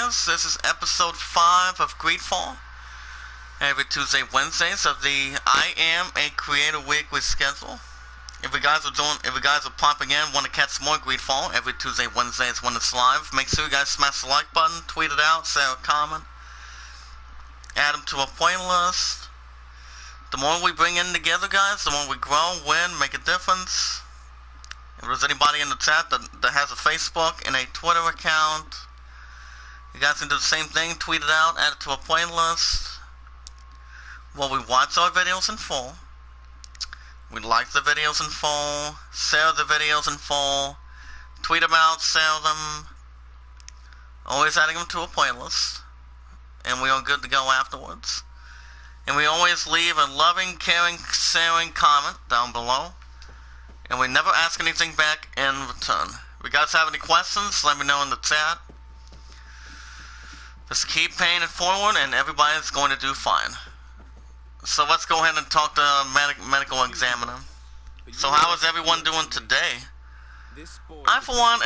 guys, this is episode 5 of Greedfall. Every Tuesday, Wednesdays of the I Am a Creator Weekly schedule. If you guys are popping in, want to catch more Greedfall every Tuesday, Wednesdays when it's live, make sure you guys smash the like button, tweet it out, say a comment, add them to a playlist. The more we bring in together, guys, the more we grow, win, make a difference. If there's anybody in the chat that has a Facebook and a Twitter account, you guys can do the same thing, tweet it out, add it to a playlist. Well, we watch our videos in full. We like the videos in full, share the videos in full, tweet them out, share them, always adding them to a playlist, and we are good to go afterwards. And we always leave a loving, caring, sharing comment down below, and we never ask anything back in return. If you guys have any questions, let me know in the chat. Just keep paying it forward, and everybody's going to do fine. So let's go ahead and talk to medical examiner. So how is everyone doing today? I, for one,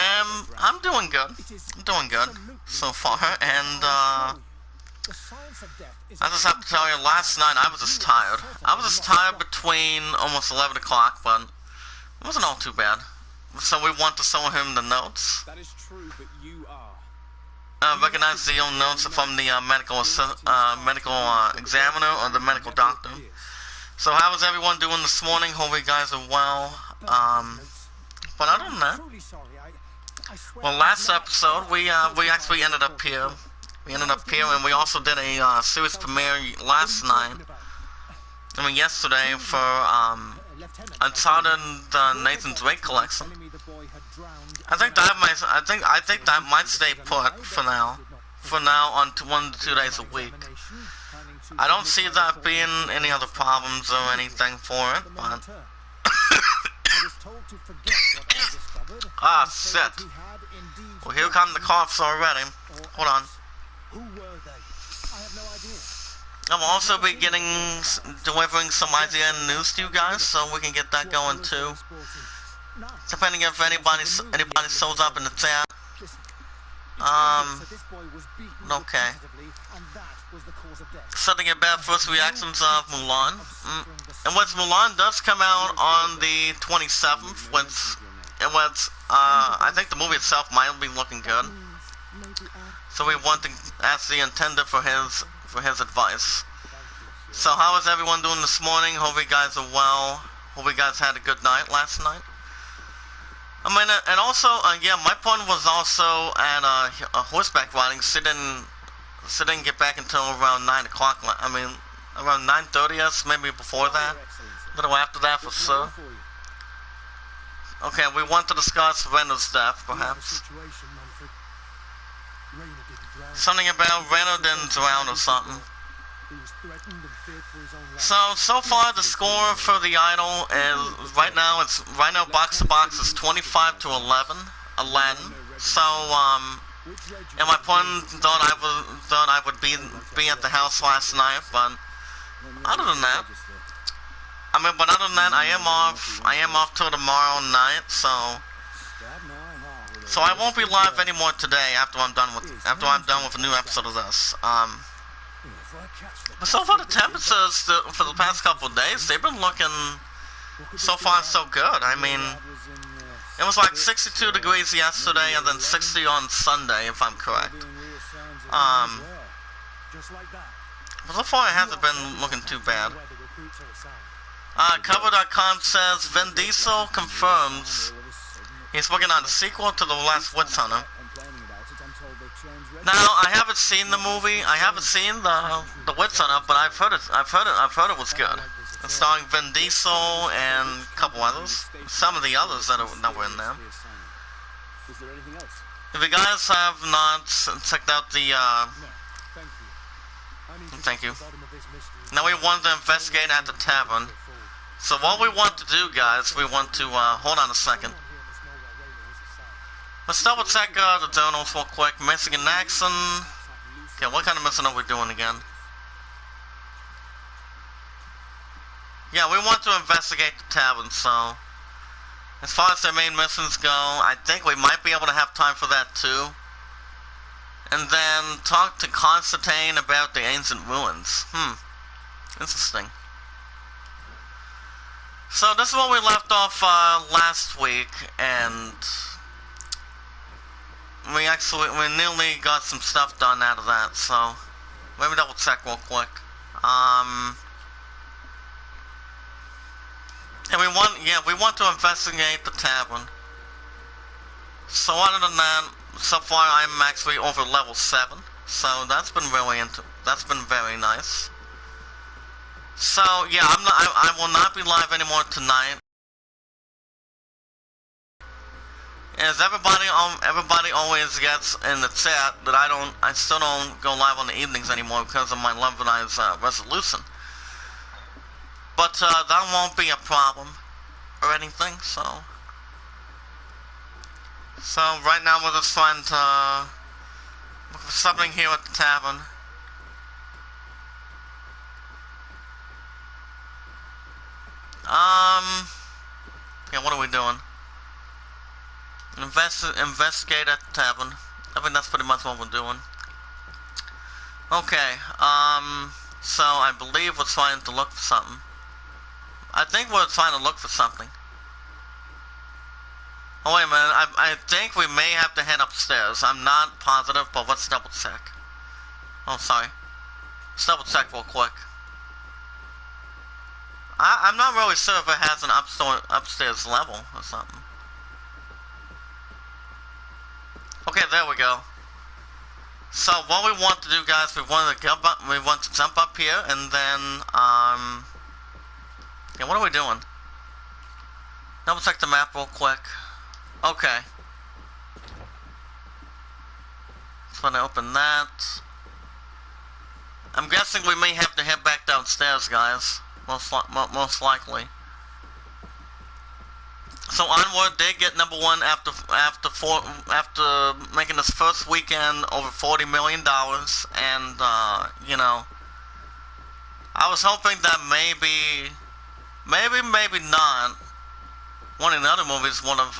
I'm doing good. I'm doing good so far, and I just have to tell you, last night I was just tired. I was just tired between almost 11 o'clock, but it wasn't all too bad. So we want to show him the notes. That is true, but you are. Recognize the own notes from the medical examiner or the medical doctor. So how is everyone doing this morning? Hope you guys are well. But other than that, well, last episode we actually ended up here. We ended up here, and we also did a series premiere last night. I mean, yesterday for Uncharted Nathan Drake collection. I think that might stay put for now. For now, on 1 to 2 days a week. I don't see that being any other problems or anything for it, but ah, shit. Well, here come the coughs already. Hold on. I'll also be delivering some idea and news to you guys, so we can get that going too. Depending if anybody shows up in the chat. Okay. Setting it back, first reactions of Mulan. And which Mulan does come out on the 27th, I think the movie itself might be looking good. So we want to ask the intended for his advice. So how is everyone doing this morning? Hope you guys are well. Hope you guys had a good night last night. I mean, and also, yeah, my point was also at horseback riding. She didn't get back until around 9 o'clock. I mean, around 9:30ish, maybe before that. A little after that for sure. Okay, we want to discuss Rena's death, perhaps. Something about Rena didn't drown or something. So far the score for the Idol is right now box to box is 25 to 11. So and my opponent thought I would be at the house last night, but other than that, I am off till tomorrow night, so I won't be live anymore today after I'm done with a new episode of this. But so far the temperatures for the past couple of days, they've been looking so far so good. I mean, it was like 62 degrees yesterday and then 60 on Sunday, if I'm correct. But so far it hasn't been looking too bad. Cover.com says Vin Diesel confirms he's working on a sequel to The Last Witch Hunter. Now, I haven't seen the movie. I haven't seen the Witch Hunter, but I've heard it was good. It's starring Vin Diesel and a couple others. Some of the others that were in there. If you guys have not checked out the thank you. Now we want to investigate at the tavern. So what we want to do, guys, we want to hold on a second. Let's double check the journals real quick. Missing in action. Okay, what kind of missing are we doing again? Yeah, we want to investigate the tavern, so as far as their main missions go, I think we might be able to have time for that too. And then talk to Constantine about the ancient ruins. Interesting. So this is where we left off last week, and we nearly got some stuff done out of that, so let me double check real quick. And we want to investigate the tavern. So other than that, so far I'm actually over level 7, so that's been very nice. So yeah, I will not be live anymore tonight. As everybody always gets in the chat that I still don't go live on the evenings anymore because of my Lebanese resolution. But that won't be a problem or anything, so right now we're just trying to look for something here at the tavern. Yeah, what are we doing? Investigate at the tavern. I think that's pretty much what we're doing. Okay, so I believe we're trying to look for something. I think we're trying to look for something. Oh wait a minute, I think we may have to head upstairs. I'm not positive, but let's double check. Oh, sorry. Let's double check real quick. I'm not really sure if it has an upstairs level or something. Okay, there we go. So what we want to do, guys, we want to jump up here, and then yeah, what are we doing? Double check the map real quick. Okay. Just want to open that. I'm guessing we may have to head back downstairs, guys. Most likely. So Onward did get number 1 after making this first weekend over $40 million, and you know, I was hoping that maybe not. One of the other movies would have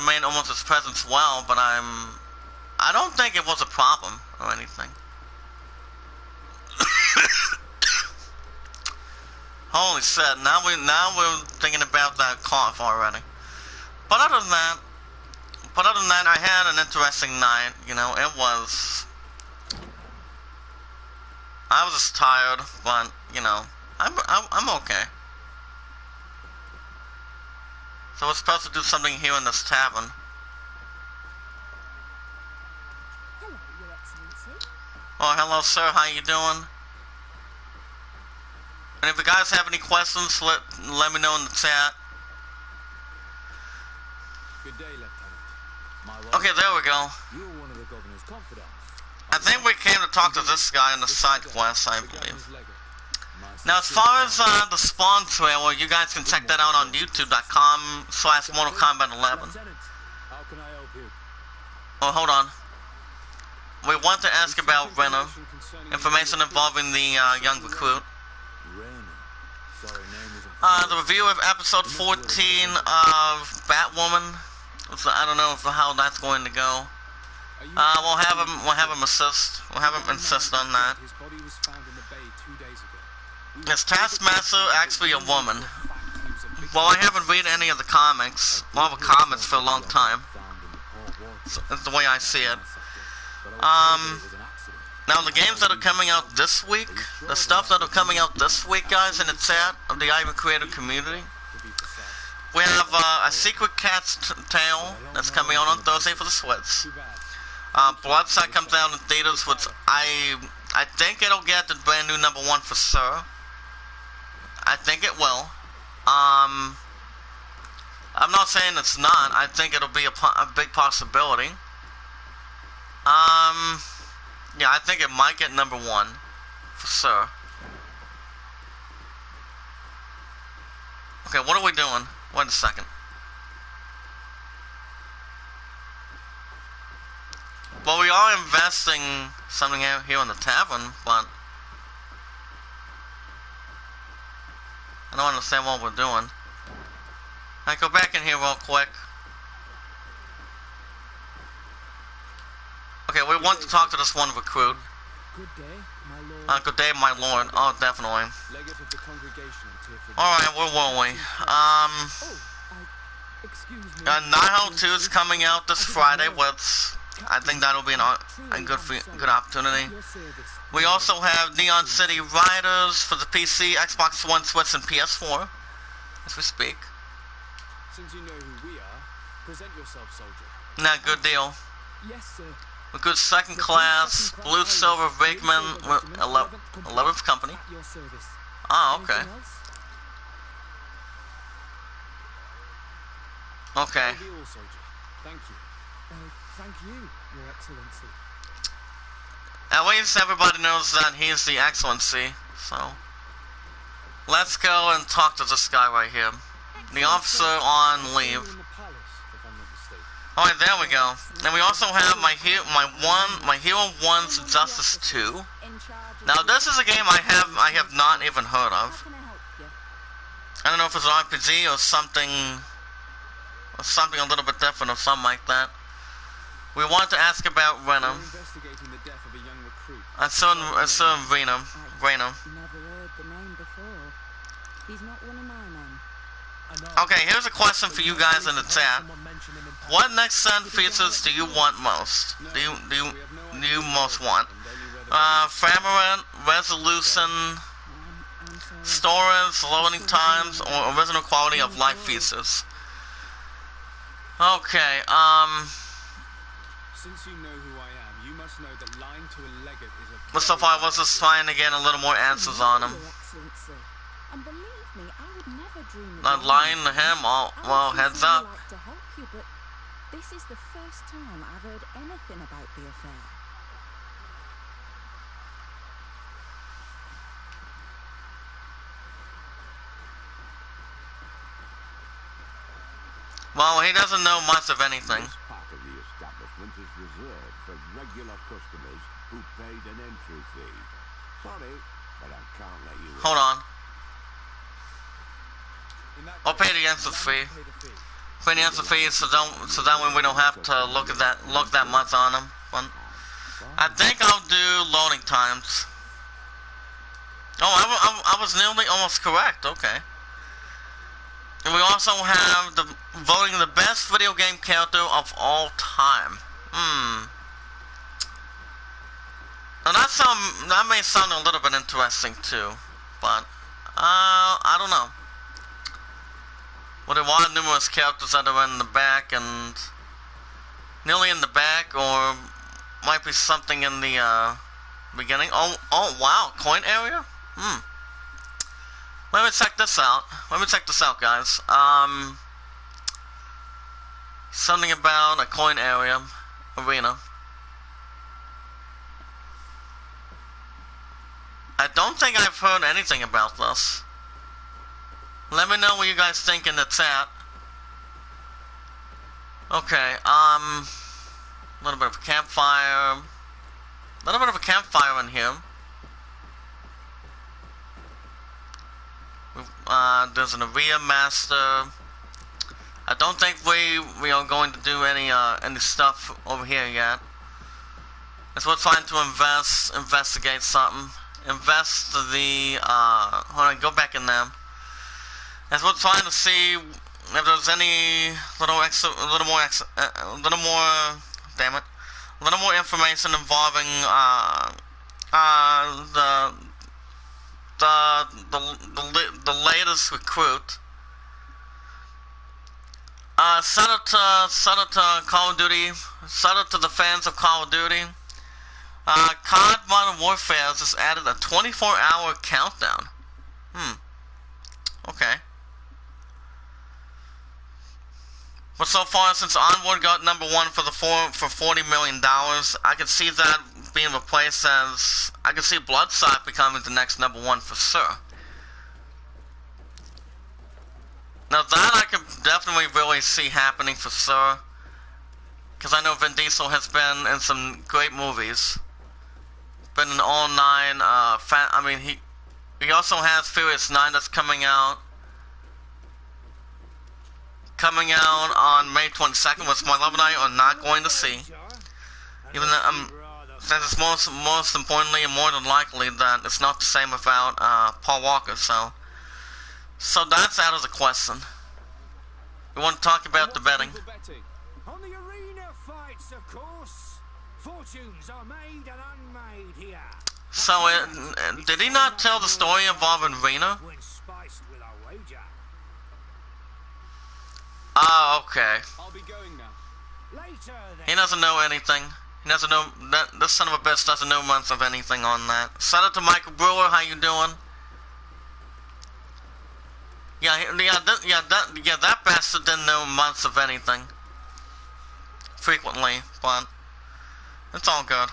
made almost its presence well, but I don't think it was a problem or anything. Holy shit, now we're thinking about that cough already. But other than that, I had an interesting night. You know, I was just tired, but you know, I'm okay. So we're supposed to do something here in this tavern. Hello, Your Excellency. Oh, hello, sir. How you doing? And if you guys have any questions, let me know in the chat. Good day, Lieutenant. Okay, there we go. You're one of the governor's confidants. I think we came to talk to this guy in the side quest, I believe. Now, as far as the spawn trailer, you guys can check that out on youtube.com/Mortal Kombat 11. How can I help you? Oh, hold on. We want to ask about Renner. Information involving the young recruit. The review of episode 14 of Batwoman. I don't know how that's going to go. We'll have him insist on that. Is Taskmaster actually a woman? Well, I haven't read any of the comics, for a long time. That's the way I see it. Now the games that are coming out this week, the stuff that are coming out this week, guys, in the chat of the Ivan Creator community, we have a Secret Cat's Tale that's coming out on Thursday for the Switch. Bloodshot comes out in theaters, which I think it'll get the brand new number 1 for sure. I think it will. I'm not saying it's not. I think it'll be a big possibility. Yeah, I think it might get number 1 for sure. Okay, what are we doing? Wait a second. Well, we are investing something out here in the tavern, but I don't understand what we're doing. I go back in here real quick. Okay, we want to talk to this one recruit. Good day, my lord. Good day, my lord. Oh, definitely. Legate of the congregation of Tearford. Alright, where were we? Excuse me. Night 2 is coming out this Friday. I think that'll be a good opportunity. We also have Neon City Riders for the PC, Xbox One, Switch, and PS4 as we speak. Since you know who we are, present yourself, soldier. Nah, good deal. Yes, sir. A good second class, blue silver Rickman, 11th company. At your service. Ah, okay. Anything else? Okay. That'll be all, soldier. Thank you. Thank you, Your Excellency. At least everybody knows that he's the Excellency, so. Let's go and talk to this guy right here. The officer on leave. In the palace, if I'm not mistaken. Alright, there we go. And we also have my Hero 1's Justice 2. Now this is a game I have not even heard How of. can I help you? I don't know if it's an RPG or something a little bit different or something like that. We want to ask about Rena. We're investigating the death of a young recruit. I saw Rena. Never heard the name before. He's not one of my men. Okay, here's a question for you guys in the chat. What next gen features do you want most? Do you most want? Frame resolution, I'm sorry. storage, loading times, or original quality of life features? Okay, Since you know who I am, you must know that lying to a legate is a but so far I was just trying to get a little more answers on him. Your Excellency. And believe me, I would never dream of Not lying to him, well, heads up. I'd like to help you, but this is the first time I've heard anything about the affair. Well, he doesn't know much of anything. This part of the establishment is reserved for regular customers who paid an entry fee. Sorry, but I can't let you in. Hold on. In that I'll pay case, the entrance allow me fee. to pay the fee. Pay the entrance fee so that way we don't have to look that much on him. But I think I'll do loading times. Oh, I was nearly almost correct. Okay. And we also have voting the best video game character of all time. Now that may sound a little bit interesting too, but I don't know. Well, there are numerous characters that are in the back and nearly in the back, or might be something in the beginning. Oh wow, coin area. Let me check this out. Guys. Something about a coin area, arena. I don't think I've heard anything about this. Let me know what you guys think in the chat. Okay, a little bit of a campfire. A little bit of a campfire in here. There's an area master. I don't think we are going to do any stuff over here yet. As we're trying to investigate something. Invest the hold on, go back in there. As we're trying to see if there's any little more information involving the latest recruit. Senator Call of Duty. Senator to the fans of Call of Duty. COD Modern Warfare has just added a 24-hour countdown. Okay. But so far, since Onward got #1 for $40 million, I could see that being replaced as I could see Bloodshot becoming the next #1 for sure. Now that I could definitely really see happening for sure, because I know Vin Diesel has been in some great movies. Been in all 9. I mean, he also has Furious 9 that's coming out. Coming out on May 22nd, which my love and I are not going to see. Even though, since it's most importantly and more than likely that it's not the same without Paul Walker, so that's out of the question. We want to talk about the betting. On the arena fights, of course. Fortunes are made and unmade here. So, did he not tell the story involving Rena? When spiced with a wager. Oh, okay. I'll be going now. Later then. He doesn't know anything. He doesn't know that this son of a bitch doesn't know much of anything on that. Shout out to Michael Brewer. How you doing? That bastard didn't know much of anything. Frequently, but it's all good.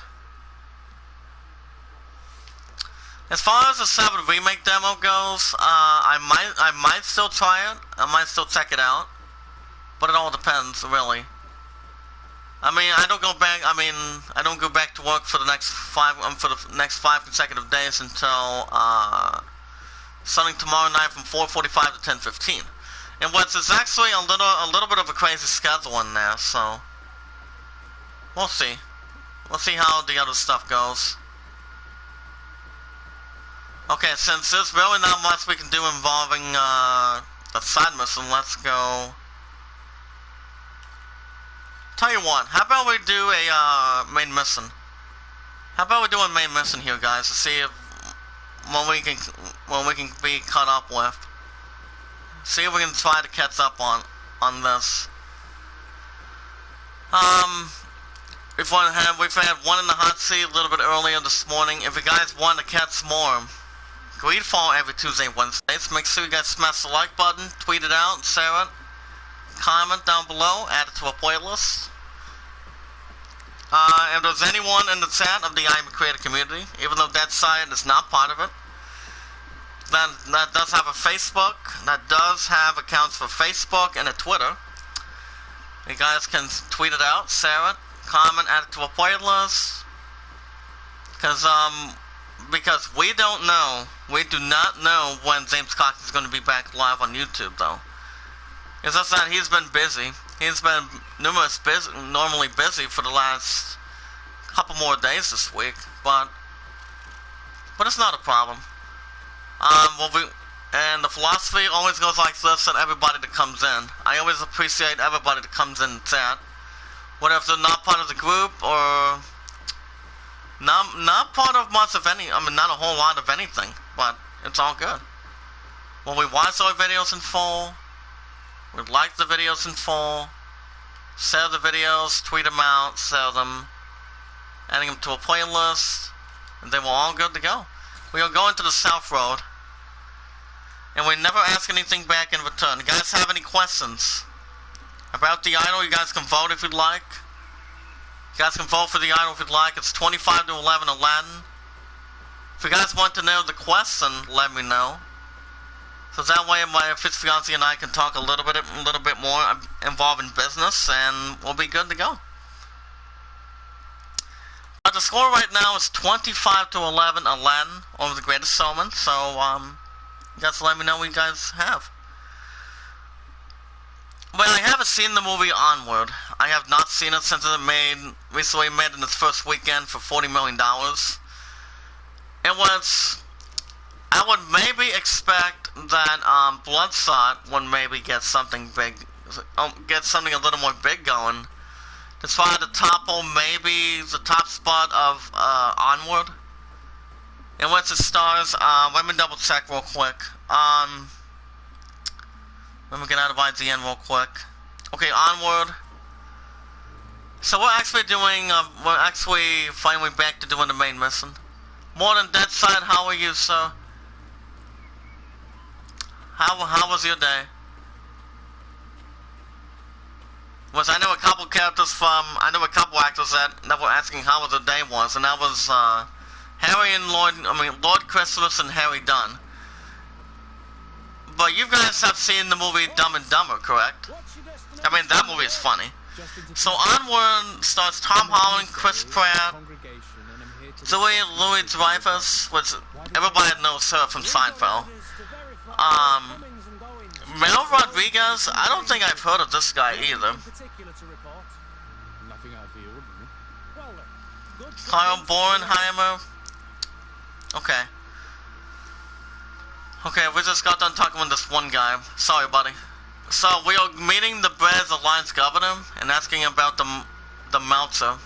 As far as the 7 remake demo goes, I might still try it. I might still check it out. But it all depends, really. I mean, I don't go back to work for the next 5 consecutive days until starting tomorrow night from 4:45 to 10:15. And what's is actually a little bit of a crazy schedule in there, so we'll see. We'll see how the other stuff goes. Okay, since there's really not much we can do involving a side mission, let's go. Tell you what, how about we do a main mission? How about we do a main mission here, guys, to see if what we can be caught up with. See if we can try to catch up on this. We've had one in the hot seat a little bit earlier this morning. If you guys want to catch more Greedfall every Tuesday and Wednesdays, make sure you guys smash the like button, tweet it out, share it, comment down below, add it to a playlist. If there's anyone in the chat of the I Am a Creator community, even though that site is not part of it, that does have a Facebook, that does have accounts for Facebook and a Twitter. You guys can tweet it out, share it, comment, add it to a playlist. Because we do not know when James Cox is going to be back live on YouTube, though. It's just that he's been busy. He's been normally busy for the last couple more days this week, but it's not a problem. And the philosophy always goes like this: that everybody that comes in, I always appreciate everybody that comes in the chat, whether if they're not part of the group or not part of much of any. I mean, not a whole lot of anything, but it's all good. When we watch our videos in full, we like the videos in full, share the videos, tweet them out, share them, adding them to a playlist, and they were all good to go. We are going to the South Road, and we never ask anything back in return. You guys have any questions about the idol? You guys can vote if you'd like. You guys can vote for the idol if you'd like. It's 25 to 11 Aladdin. If you guys want to know the question, let me know. So that way my fiancé and I can talk a little bit more involving business, and we'll be good to go. But the score right now is 25 to 11 Aladdin over The Greatest Showman. So you guys let me know what you guys have. Well, I haven't seen the movie Onward. I have not seen it since it recently made in its first weekend for $40 million. I would maybe expect that Bloodshot would maybe get something big, get something a little more big going. To try to topple maybe the top spot of Onward. And once it stars, let me double check real quick. Let me get out of IGN real quick. Okay, Onward. So we're actually finally back to doing the main mission. More than Dead Side, how are you, sir? How was your day? I know a couple actors that were asking how was the day was, and that was Lord Christmas and Harry Dunn. But you guys have seen the movie Dumb and Dumber, correct? I mean, that movie is funny. So Onward stars Tom Holland, Chris Pratt, Zoe Louis-Dreyfus, which everybody knows her from Seinfeld. Mel Rodriguez, I don't think I've heard of this guy either. Nothing out of the ordinary. Well, Kyle Bornheimer. Okay. Okay, we just got done talking with this one guy. Sorry, buddy. So we are meeting the Brez Alliance governor and asking about the Meltzer.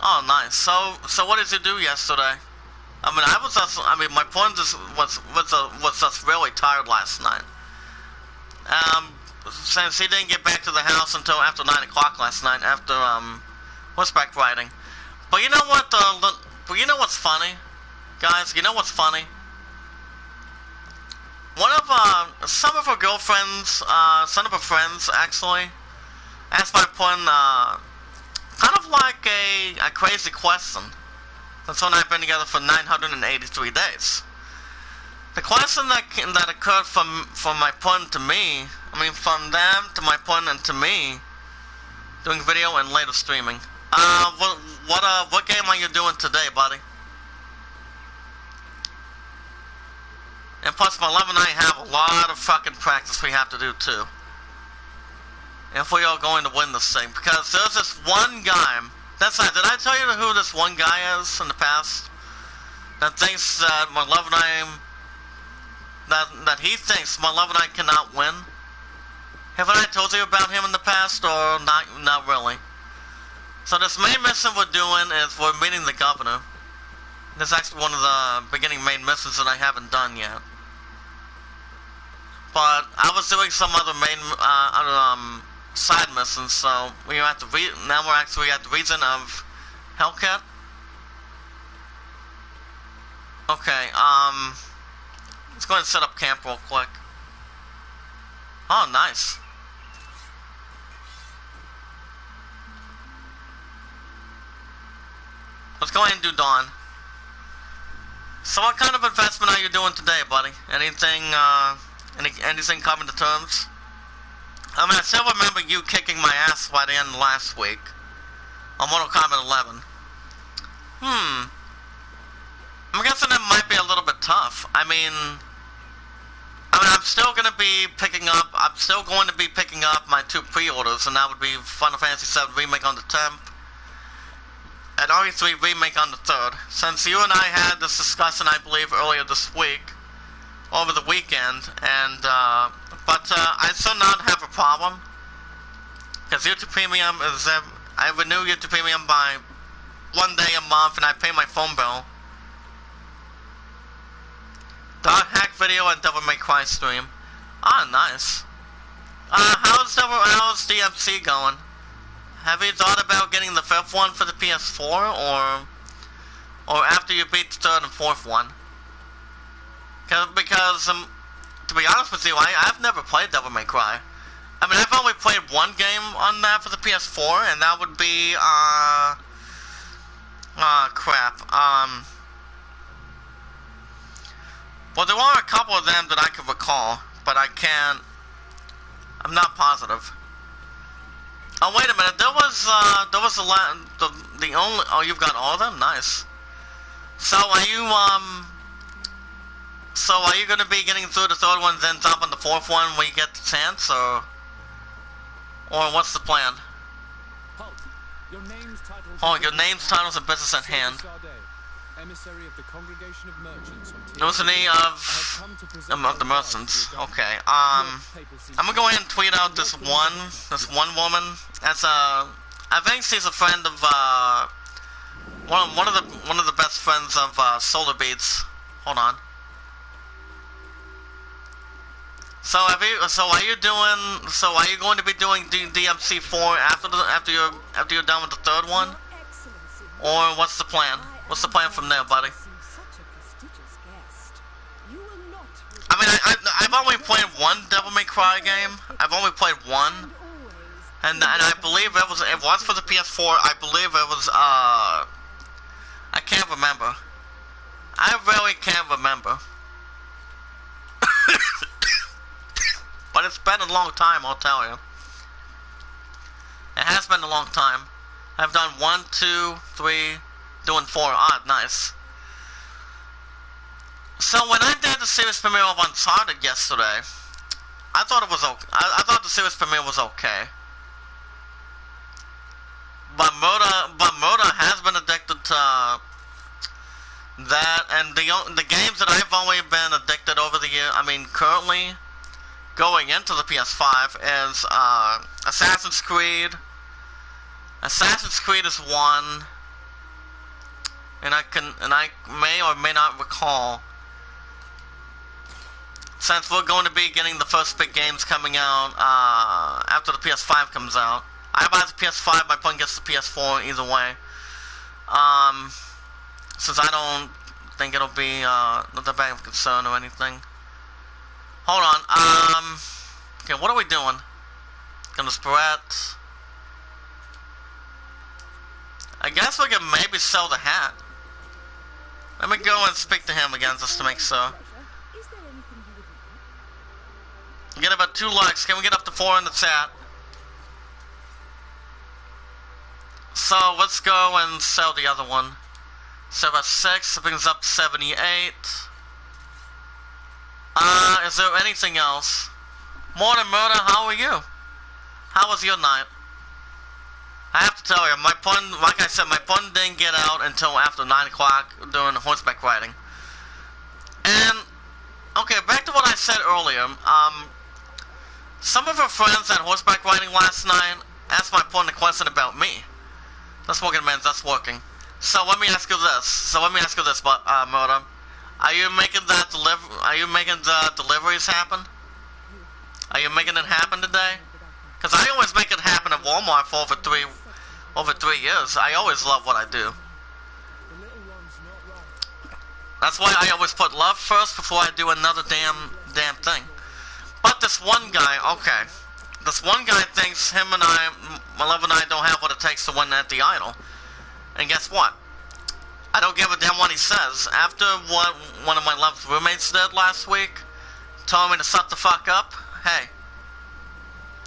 Oh, nice. So what did you do yesterday? I mean, my point just was just really tired last night. Since he didn't get back to the house until after 9 o'clock last night, after horseback riding. But you know what? But you know what's funny, guys? You know what's funny? One of some of her girlfriends, some of her friends actually, asked my point, kind of like a crazy question. That's when I've been together for 983 days. The question that occurred from my point to me, I mean from them to my point and to me, doing video and later streaming. What game are you doing today, buddy? And plus, my love and I have a lot of fucking practice we have to do too. If we are going to win this thing, because there's this one guy. That's right. Did I tell you who this one guy is in the past? That thinks that my love and I, that he thinks my love and I cannot win. Haven't I told you about him in the past, or not? Not really. So this main mission we're doing is we're meeting the governor. This is actually one of the beginning main missions that I haven't done yet. But I was doing some other main side missions, so we are at the now we're actually at the region of Hellcat. Okay, let's go ahead and set up camp real quick. Oh, nice. Let's go ahead and do dawn. So what kind of investment are you doing today, buddy? Anything, anything coming to terms? I mean, I still remember you kicking my ass by the end of last week on Mortal Kombat 11. I'm guessing it might be a little bit tough. I mean, I'm still going to be picking up. I'm still going to be picking up my 2 pre-orders, and that would be Final Fantasy VII Remake on the 10th. And RE3 Remake on the 3rd. Since you and I had this discussion, I believe, earlier this week, over the weekend, and, but I still not have a problem, because YouTube Premium is, I renew YouTube Premium by 1 day a month, and I pay my phone bill. Dark Hack video and Devil May Cry stream. Ah, nice. How's DMC going? Have you thought about getting the 5th one for the PS4, or after you beat the 3rd and 4th one? Because to be honest with you, I've never played Devil May Cry. I mean, I've only played one game on that for the PS4, and that would be, crap. Well, there are a couple of them that I can recall, but I'm not positive. Oh, wait a minute, there was the only, oh, you've got all of them? Nice. So, are you gonna be getting through the 3rd one, then jump on the 4th one when you get the chance, or what's the plan? Oh, your names, titles, and business at hand. Notice of the merchants. Okay. I'm gonna go ahead and tweet out this one woman. As I think she's a friend of one of the best friends of Solar Beats. Hold on. So are you going to be doing DMC4 after you're done with the 3rd one? Or what's the plan? What's the plan from there, buddy? I mean, I've only played one Devil May Cry game. I've only played one, and I believe it was for the PS4. I believe it was I can't remember. I really can't remember. But it's been a long time, I'll tell you. It has been a long time. I've done 1, 2, 3, doing 4. Ah, nice. So when I did the series premiere of Uncharted yesterday, I thought it was okay. I thought the series premiere was okay. Murder has been addicted to that, and the games that I've only been addicted over the year. I mean, currently going into the PS5 is Assassin's Creed. Assassin's Creed is one, and I may or may not recall, since we're going to be getting the first big games coming out after the PS5 comes out. I buy the PS5, my son gets the PS4, either way. Since I don't think it'll be not that bad of a concern or anything. Hold on, okay, what are we doing? Gonna spread. I guess we can maybe sell the hat. Let me go and speak to him again just to make sure. We get about 2 likes. Can we get up to 4 in the chat? So let's go and sell the other one. So about 6, it brings up 78. Is there anything else? Morning Murder, how are you? How was your night? I have to tell you, my pun, like I said, my pun didn't get out until after 9 o'clock during horseback riding. And, okay, back to what I said earlier. Some of her friends at horseback riding last night asked my pun a question about me. That's working, man, that's working. So let me ask you this. But Murder. Are you making the deliveries happen? Are you making it happen today? Because I always make it happen at Walmart for over 3 years. I always love what I do. That's why I always put love first before I do another damn thing. But this one guy, okay. This one guy thinks him and my love and I don't have what it takes to win at the Idol. And guess what? I don't give a damn what he says. After what one of my love's roommates did last week, told me to shut the fuck up, hey.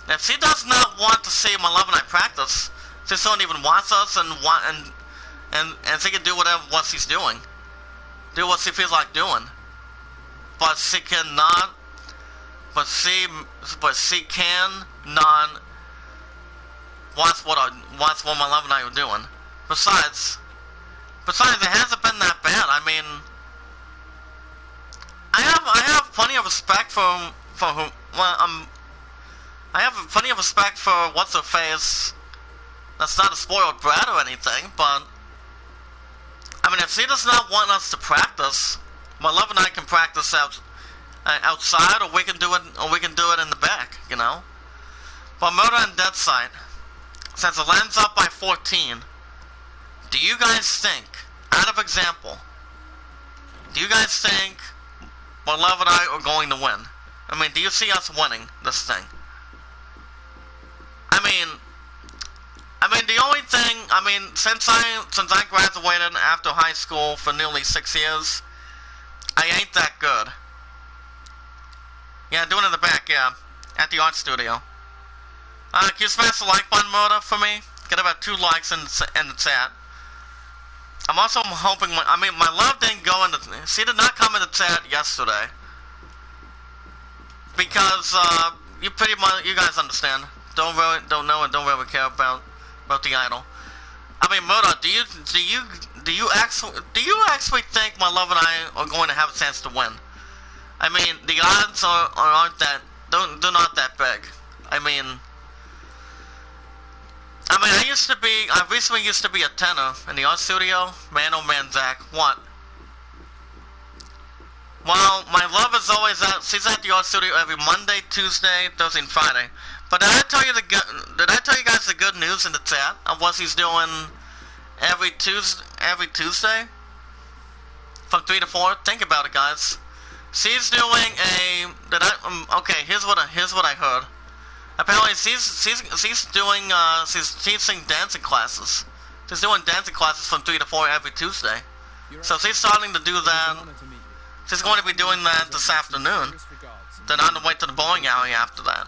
If she does not want to see my love and I practice, she don't even want us and she can do whatever what she's doing. Do what she feels like doing. But she cannot she can not watch what my love and I are doing. Besides, it hasn't been that bad. I mean, I have plenty of respect for who. Well, I have plenty of respect for what's her face. That's not a spoiled brat or anything, but I mean, if she does not want us to practice, my love and I can practice outside, or we can do it in the back, you know. But Murder and Dead Side, since it lands up by 14, do you guys think, out of example, do you guys think my love and I are going to win? I mean, do you see us winning this thing? I mean, the only thing, I mean, since I graduated after high school for nearly 6 years, I ain't that good. Yeah, doing it in the back, yeah, at the art studio. Can you smash the like button, Murder, for me? Get about 2 likes in the chat. I'm also hoping, my love didn't go into, she did not come in the chat yesterday. Because, you pretty much, you guys understand. Don't know and don't really care about the Idol. I mean, Murder, do you actually think my love and I are going to have a chance to win? I mean, the odds they're not that big. I recently used to be a tenor in the art studio. Man, oh man, Zach, what? Well, my love is always she's at the art studio every Monday, Tuesday, Thursday, and Friday. But did I tell you guys the good news in the chat of what she's doing every Tuesday? From 3 to 4? Think about it, guys. She's doing okay, here's what I heard. Apparently she's teaching dancing classes. She's doing dancing classes from 3 to 4 every Tuesday. So she's starting to do that. She's going to be doing that this afternoon. Then on the way to the bowling alley after that.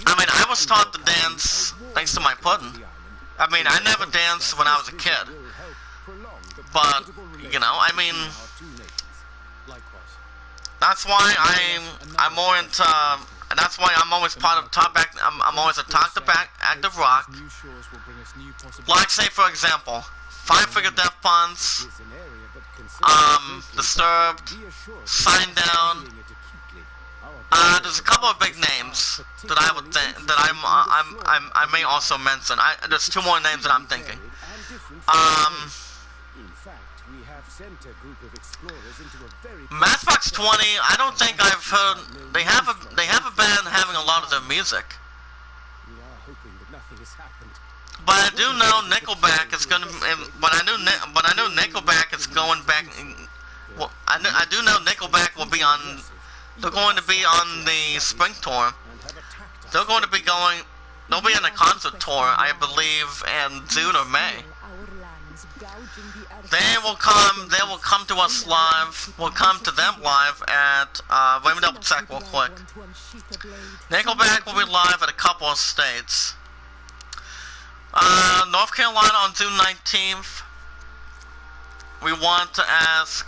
I mean, I was taught to dance thanks to my pudding. I mean, I never danced when I was a kid. But, you know, I mean, that's why I'm more into, and that's why I'm always part of I'm always a top back active rock. Like say for example, 5-figure Death Puns, Disturbed, Sign Down. There's a couple of big names that I would think that I may also mention. There's 2 more names that I'm thinking. Matchbox 20. I don't think I've heard. They haven't been having a lot of their music. But I do know Nickelback is gonna. But I know Nickelback is going back. Well, I do know Nickelback will be on. They're going to be on the spring tour. They're going to be going. They'll be on a concert tour, I believe, in June or May. They will come to us live. We'll come to them live at. Let me double check real quick. Nickelback will be live at a couple of states. North Carolina on June 19th. We want to ask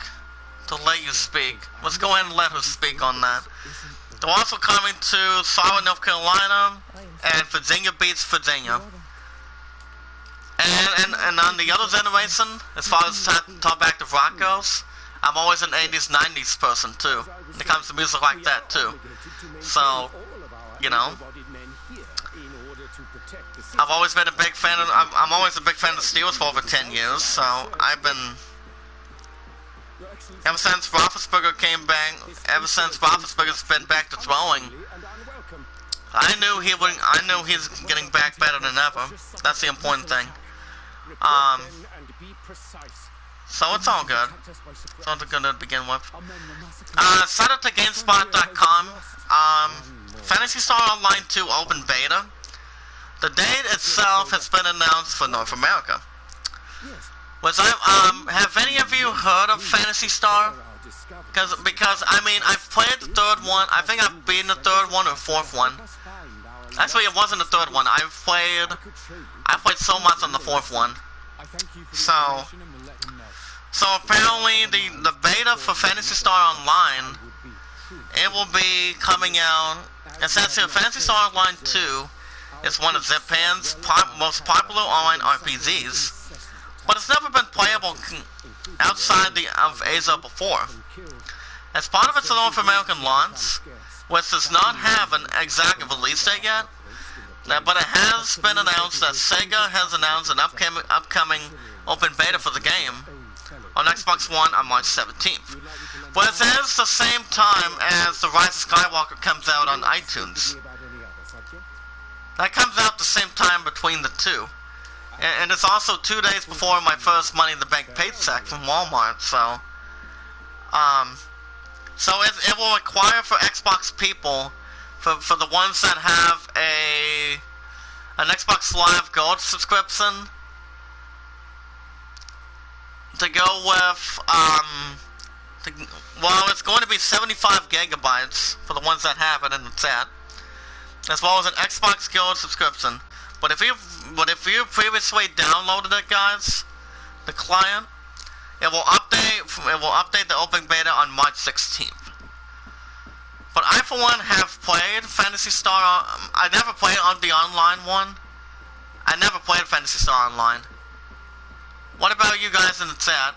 to let you speak. Let's go ahead and let her speak on that. They're also coming to Charlotte, North Carolina, and Virginia Beach, Virginia. And on the other generation, as far as top active rock goes, I'm always an 80s, 90s person too. When it comes to music like that too. So, you know, I've always been a big fan of. I'm always a big fan of the Steelers for over 10 years. So I've been. Ever since Roethlisberger came back, ever since Roethlisberger's been back to throwing, I knew he's getting back better than ever. That's the important thing. So it's all good. It's all good to begin with. Set up to GameSpot.com. Phantasy Star Online 2 Open Beta. The date itself has been announced for North America. Have any of you heard of Phantasy Star? Because I mean, I've played the 3rd one. I think I've beaten the 3rd one or 4th one. Actually, it wasn't the 3rd one. I played so much on the 4th one. So apparently the beta for Phantasy Star Online, it will be coming out. Essentially, Phantasy Star Online 2 is one of Japan's most popular online RPGs. But it's never been playable outside of Asia before. As part of its North American launch, which does not have an exact release date yet, but it has been announced that Sega has announced an upcoming open beta for the game on Xbox One on March 17th. But it is the same time as The Rise of Skywalker comes out on iTunes. That comes out the same time between the two. And it's also 2 days before my first Money in the Bank paycheck from Walmart, so it will require for Xbox people, for the ones that have an Xbox Live Gold subscription, to go with, it's going to be 75 gigabytes for the ones that have it in the chat, as well as an Xbox Gold subscription. But if you previously downloaded it, guys, the client, it will update the open beta on March 16th. But I, for one, have played Phantasy Star. I never played on the online one. I never played Phantasy Star Online. What about you guys in the chat?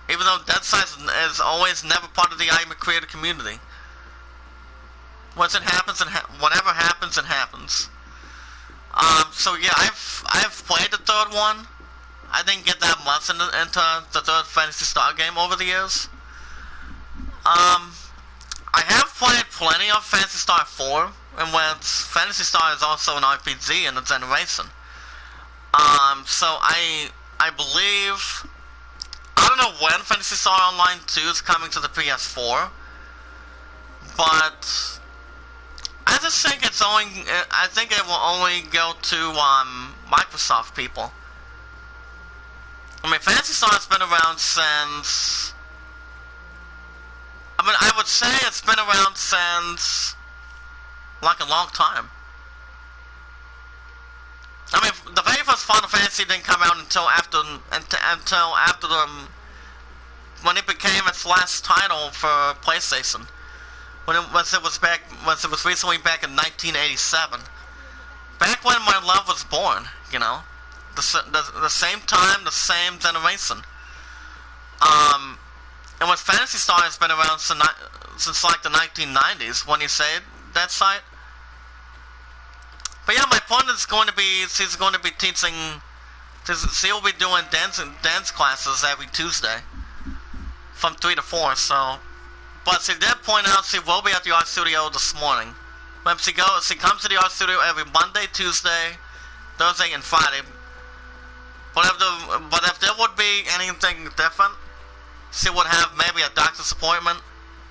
Even though Dead Size is always never part of the I Am a Creator community. Once it happens, whatever happens, it happens. So yeah, I've played the 3rd one. I didn't get that much into the 3rd Phantasy Star game over the years. I have played plenty of Phantasy Star 4, and which Phantasy Star is also an RPG in the generation. So I believe, I don't know when Phantasy Star Online 2 is coming to the PS4, but I just think I think it will only go to Microsoft people. I mean, Phantasy Star has been around since. I mean, I would say it's been around since like a long time. I mean, the very first Final Fantasy didn't come out until after when it became its last title for PlayStation. once it was recently back in 1987. Back when my love was born, you know, the same time, the same generation. And with Phantasy Star has been around since like the 1990s, when you say that site. But yeah, my point is going to be, she's going to be teaching, she'll be doing dance classes every Tuesday from 3 to 4, so. But she did point out she will be at the art studio this morning. When she comes to the art studio every Monday, Tuesday, Thursday, and Friday. But if there would be anything different, she would have maybe a doctor's appointment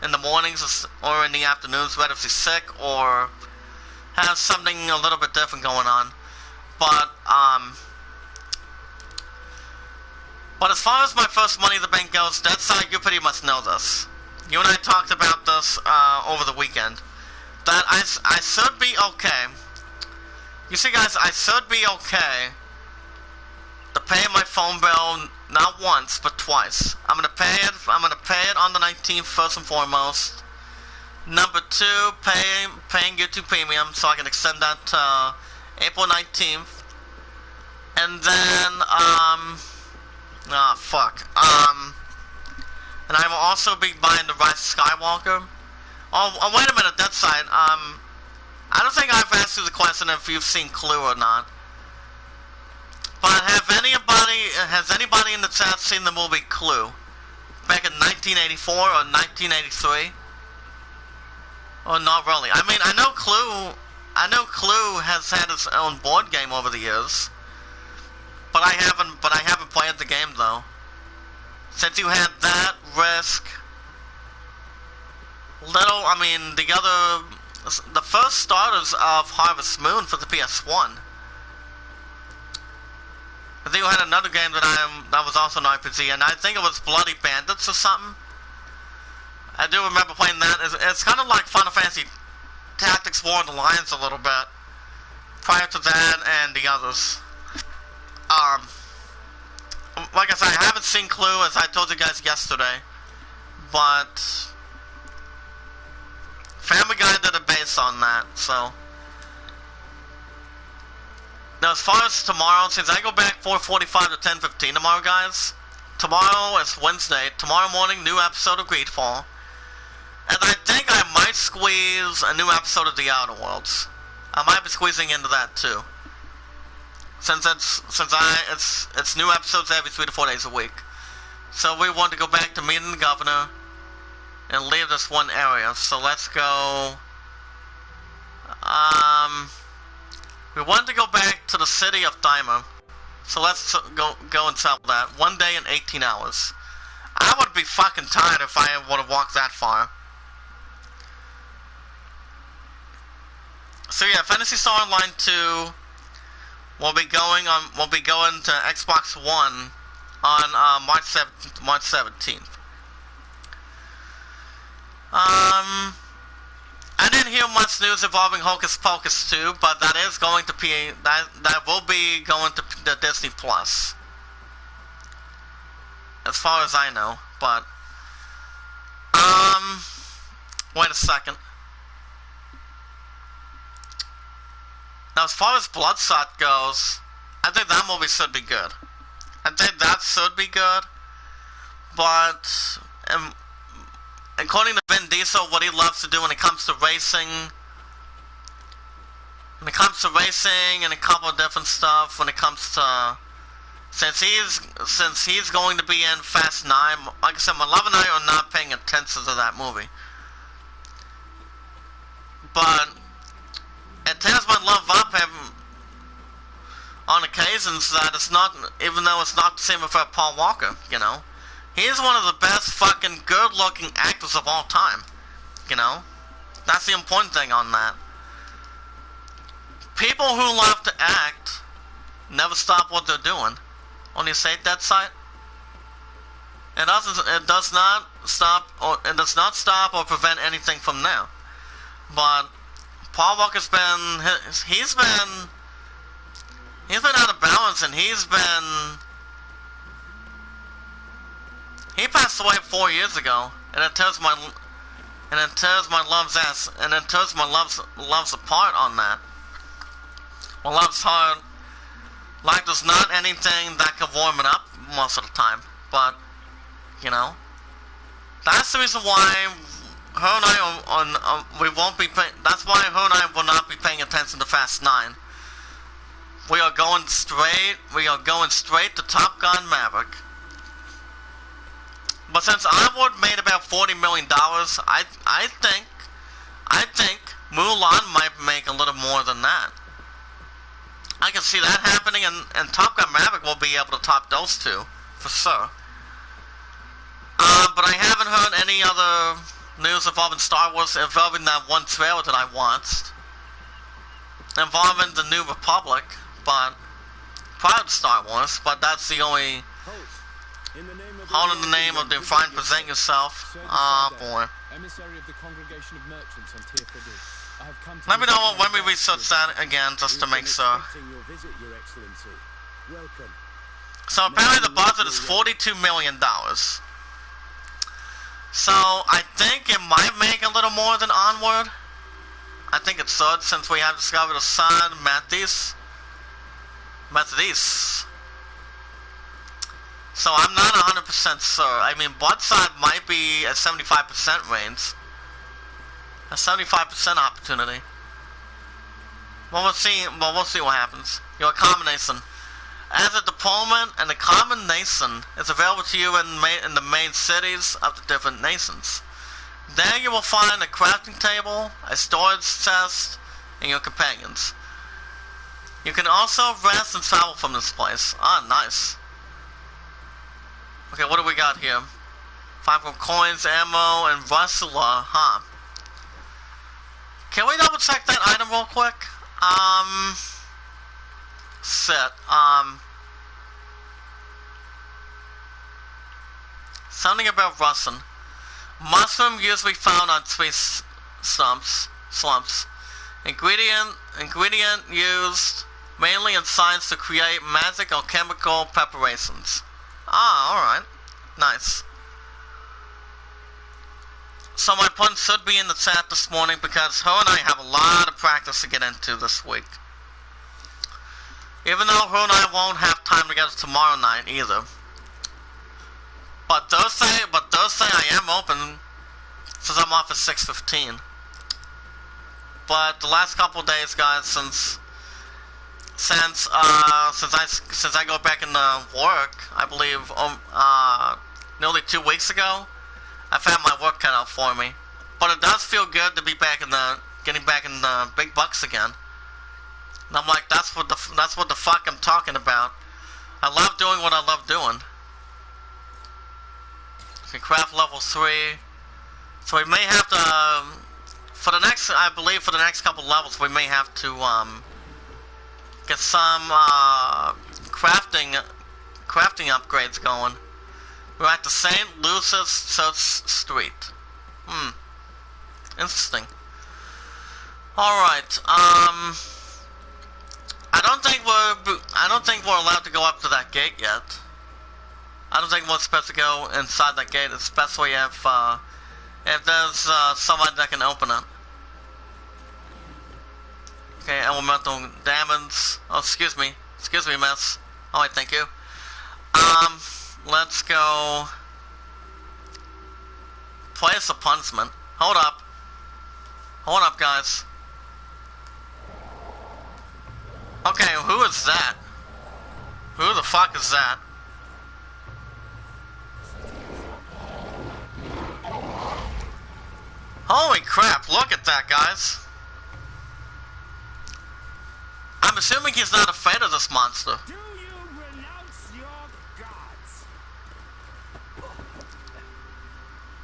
in the mornings or in the afternoons, whether she's sick or has something a little bit different going on. But as far as my first Money in the Bank goes, that's how you pretty much know this. You and I talked about this over the weekend. That I should be okay. You see, guys, I should be okay to pay my phone bill not once but twice. I'm gonna pay it on the 19th first and foremost. Number 2, paying YouTube Premium so I can extend that to April 19th. And then and I will also be buying the Rise of Skywalker. Oh, wait a minute, that side. I don't think I've asked you the question if you've seen Clue or not. But has anybody in the chat seen the movie Clue? Back in 1984 or 1983? Or not really? I mean, I know Clue has had its own board game over the years. But I haven't played the game though. Since you had that, Risk, the first starters of Harvest Moon for the PS1. I think you had another game that was also an RPG, and I think it was Bloody Bandits or something. I do remember playing that. It's kind of like Final Fantasy Tactics War of the Lions a little bit. Prior to that and the others. Like I said, I haven't seen Clue, as I told you guys yesterday. But Family Guy did a base on that, so. Now, as far as tomorrow, since I go back 4:45 to 10:15 tomorrow, guys. Tomorrow is Wednesday. Tomorrow morning, new episode of Greedfall. And I think I might squeeze a new episode of The Outer Worlds. I might be squeezing into that too. Since it's new episodes every 3 to 4 days a week. So we want to go back to meeting the governor and leave this one area. So let's go. We want to go back to the city of Thyma. So let's go and tell that. 1 day and 18 hours. I would be fucking tired if I would have walked that far. So yeah, Phantasy Star Online 2 will be going to Xbox One on March 17th. I didn't hear much news involving Hocus Pocus 2, but that is going to be that will be going to the Disney Plus, as far as I know. But wait a second. Now, as far as Bloodshot goes, I think that movie should be good. I think that should be good, but according to Vin Diesel, what he loves to do when it comes to racing, and a couple of different stuff, when it comes to, since he's going to be in Fast 9, like I said, my love and I are not paying attention to that movie. But it tears my love up on occasions that it's not, even though it's not the same with Paul Walker, you know. He's one of the best fucking good-looking actors of all time, you know. That's the important thing on that. People who love to act never stop what they're doing. When you say that site, it does not stop or prevent anything from there. But Paul Walker's he's been out of balance, and he passed away 4 years ago, and it and then tears my love's ass, and then tears my love's apart on that. My love's heart, like there's not anything that can warm it up most of the time, but, you know, that's the reason why her and I we won't be paying, that's why her and I will not be paying attention to Fast 9. We are going straight to Top Gun Maverick. But since Onward made about $40 million, I think Mulan might make a little more than that. I can see that happening, and Top Gun Maverick will be able to top those two, for sure. But I haven't heard any other news involving Star Wars, involving that one trailer that I watched, involving the New Republic, but prior to Star Wars, but that's the only... Hold in the name of the Fine Present Yourself. Boy. Emissary of the Congregation of Merchants on Tier Let me know when we research that again, just to make sure. So apparently the budget is $42 million. So I think it might make a little more than Onward. I think it should, since we have discovered a son, Mathis. So I'm not 100% sure. I mean, Bloodside might be at 75% range. A 75% opportunity. Well, we'll see what happens. Your combination. As a deployment, and the combination is available to you in the main cities of the different nations. There you will find a crafting table, a storage chest, and your companions. You can also rest and travel from this place. Ah, nice. Okay, what do we got here? 5 more coins, ammo, and Rusula, huh? Can we double check that item real quick? Something about Russian. Mushroom usually found on tree slumps. Ingredient used mainly in science to create magic or chemical preparations. Ah, alright. Nice. So my point should be in the chat this morning, because her and I have a lot of practice to get into this week. Even though her and I won't have time together tomorrow night either. But Thursday I am open, since I'm off at 6:15. But the last couple of days, guys, since I go back into work, I believe nearly 2 weeks ago, I've had my work cut out for me. But it does feel good to be getting back in the big bucks again. And I'm like, that's what the fuck I'm talking about. I love doing what I love doing. Okay, craft level 3. So we may have to, I believe for the next couple levels, we may have to get some crafting upgrades going. We're at the St. Lucis Church Street. Interesting. Alright, I don't think we're allowed to go up to that gate yet. I don't think we're supposed to go inside that gate, especially if there's someone that can open it. Okay, elemental damage. Oh, excuse me, miss. Alright, thank you. Let's go. Place of punishment. Hold up, guys. Okay, who is that? Who the fuck is that? Holy crap, look at that, guys. I'm assuming he's not afraid of this monster. Do you renounce your gods?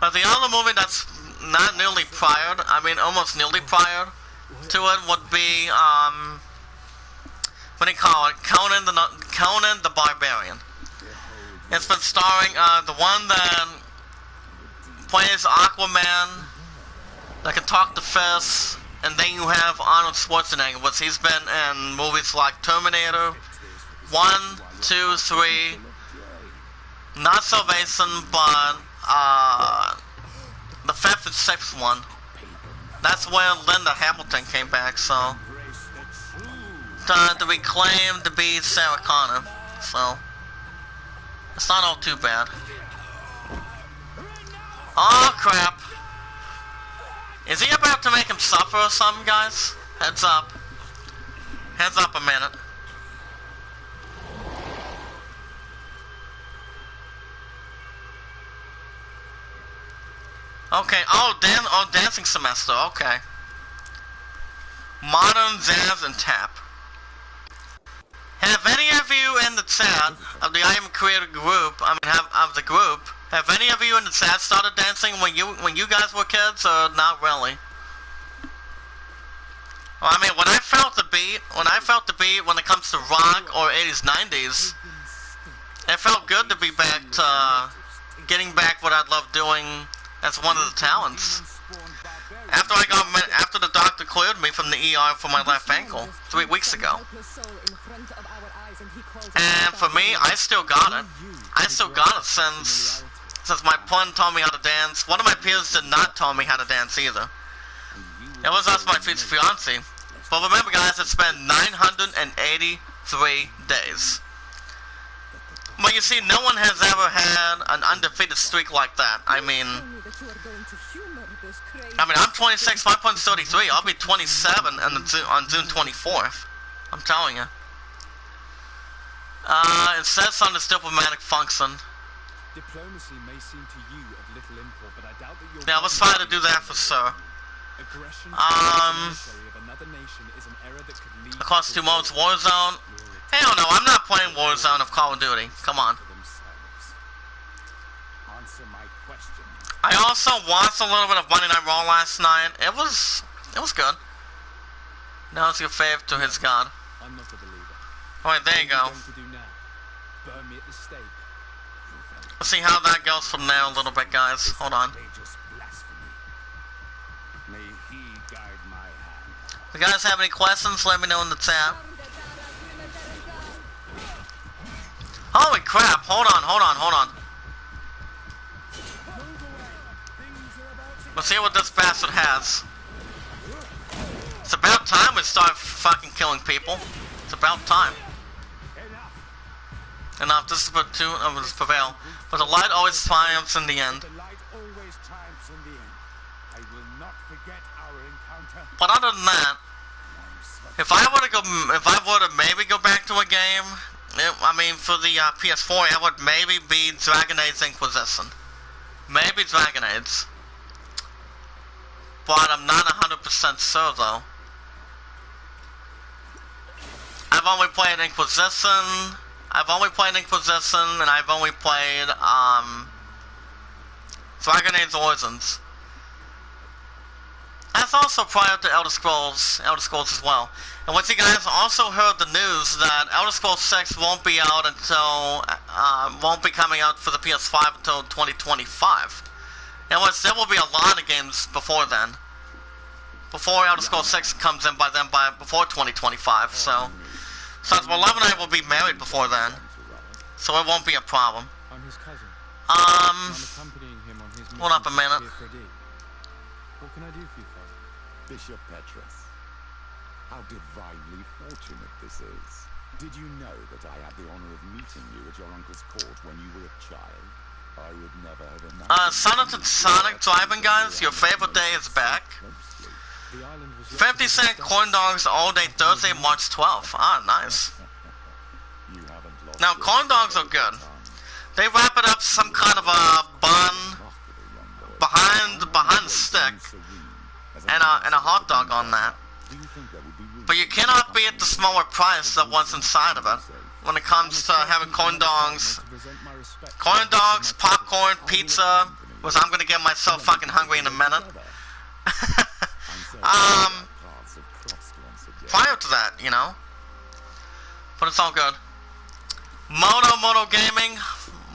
But the other movie that's not nearly prior, I mean almost nearly prior to it, would be, what do you call it? Conan the Barbarian. It's been starring, the one that plays Aquaman, that can talk to fish, and then you have Arnold Schwarzenegger, which he's been in movies like Terminator 1, 2, 3, not Salvation, but the 5th and 6th one. That's when Linda Hamilton came back, so to reclaim to be Sarah Connor. So it's not all too bad. Oh crap. Is he about to make him suffer or something, guys? Heads up. Heads up a minute. Okay, dancing semester, okay. Modern, jazz, and tap. Have any of you in the chat of the I Am Creator group, of the group, have any of you in the chat started dancing when you guys were kids, or not really? Well, I mean, when I felt the beat when it comes to rock or 80s, 90s, it felt good to be back to getting back what I love doing as one of the talents. After the doctor cleared me from the ER for my left ankle 3 weeks ago. And for me, I still got it. I still got it since my pun taught me how to dance. One of my peers did not tell me how to dance either. It was us, my future fiance. But remember, guys, it's been 983 days. But you see, no one has ever had an undefeated streak like that. I mean, I'm 26, 5.33. I'll be 27 on June 24th. I'm telling you. It says on this diplomatic function. Diplomacy may seem to you of little import, but I doubt that you're... Yeah, let's try to do that for sure. Aggression of another nation is an error that could lead across 2 modes, Warzone. Hell no, I'm not playing Warzone of Call of Duty. Come on. Answer my question. I also watched a little bit of Monday Night Raw last night. It was good. Now it's your fave to his god. I'm not a believer. Alright, there you go. What are you going to do now? Burn me at the stake. Let's see how that goes from there a little bit, guys. Hold on. May he guide my hand. If you guys have any questions, let me know in the chat. Holy crap, hold on. Let's see what this bastard has. It's about time we start fucking killing people. It's about time. Enough, this is but 2 of us prevail. But the light always triumphs in the end. The light always triumphs in the end. I will not forget our encounter. But other than that, if I were to maybe go back to a game, for the PS4, it would maybe be Dragon Age Inquisition. Maybe Dragon Age. But I'm not 100% sure though. I've only played Inquisition, and I've only played Dragon Age Origins. That's also prior to Elder Scrolls as well. And once you guys also heard the news that Elder Scrolls 6 won't be out until, won't be coming out for the PS5 until 2025. And there will be a lot of games before then. Before Elder Scrolls 6 comes in before 2025, so my love and I will be married before then. So it won't be a problem. I'm his cousin. I'm accompanying him on his mission. Hold up a minute. What can I do for you, Father? Bishop Petrus, how divinely fortunate this is. Did you know that I had the honor of meeting you at your uncle's court when you were a child? I would never have imagined... Sonic driving, guys, your favorite day is back. The island was 50-cent corn dogs all day Thursday, March 12th. Ah, nice. You haven't lost Now, corn dogs are good. They wrap it up some kind of a bun behind the stick and a hot dog on that. But you cannot beat the smaller price that what's inside of it when it comes to having corn dogs, popcorn, pizza, which I'm gonna get myself fucking hungry in a minute. Prior to that, you know. But it's all good. Moto Gaming,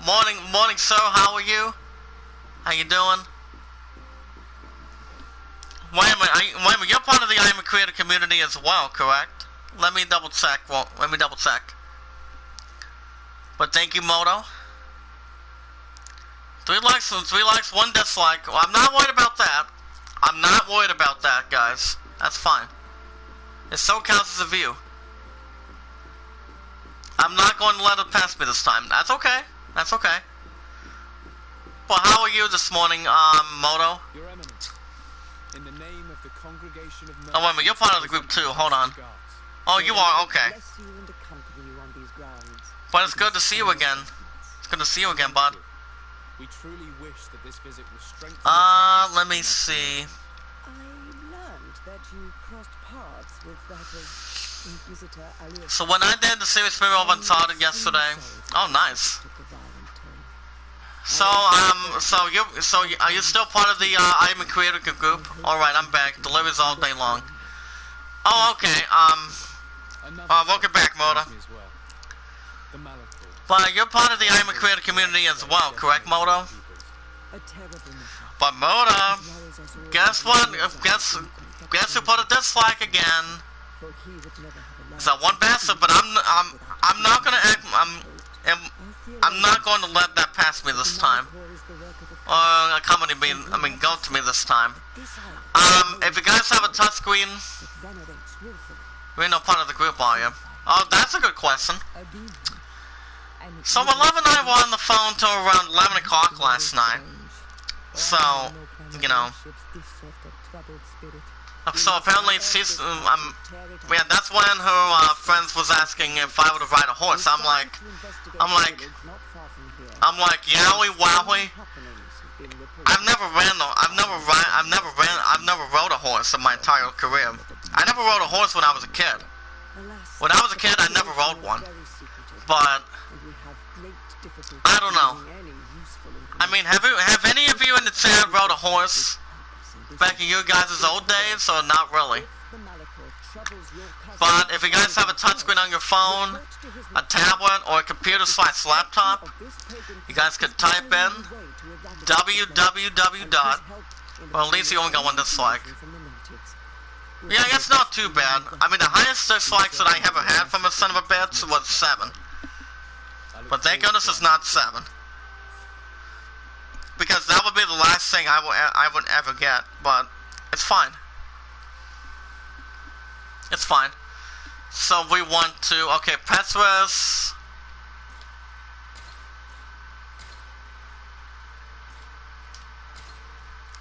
morning sir, how are you? How you doing? Wait a minute, you're part of the I Am a Creator community as well, correct? Let me double check. But thank you, Moto. 3 likes, 1 dislike. Well, I'm not worried about that. I'm not worried about that, guys. That's fine. It still counts as a view. I'm not going to let it pass me this time. That's okay. That's okay. Well, how are you this morning, Moto? Your Eminence, in the name of the congregation of Oh, wait a minute. You're part of the group too. Hold on. Oh, you are? Okay. Bless you and accompany you on these grounds. But it's good to see you again. It's good to see you again, bud. We truly wish that this visit was strengthened. Let me see. I learned that you crossed paths with that of Inquisitor Alias. So when I did the series premiere of Uncharted yesterday, oh nice. So are you still part of the I Am a Creator group? All right, I'm back. Deliveries all day long. Oh, okay. Welcome back, Moda. But you're part of the I Am a Creator community as well, correct, Moto? But Moda, guess what? Guess who put a dislike again? It's that one bastard. But I'm not gonna act. I'm not going to let that pass me this time. Or accommodate me. I mean, go to me this time. If you guys have a touchscreen, you're not part of the group, are you? Oh, that's a good question. So 11 and I were on the phone till around 11 o'clock last night. So, you know. So apparently she's, yeah, that's when her friends was asking if I would ride a horse. I'm like, yowie wowie. I've never rode a horse in my entire career. I never rode a horse when I was a kid. When I was a kid, I never rode one. But I don't know. I mean, have any of you in the chat rode a horse back in your guys' old days, or not really? But if you guys have a touchscreen on your phone, a tablet, or a computer/laptop, you guys can type in www. Well, at least you only got one dislike. Yeah, it's not too bad. I mean, the highest dislikes that I ever had from a son of a bitch was 7. But thank goodness it's not 7. Because that would be the last thing I would ever get. But it's fine. It's fine. So we want to, okay, Petrus.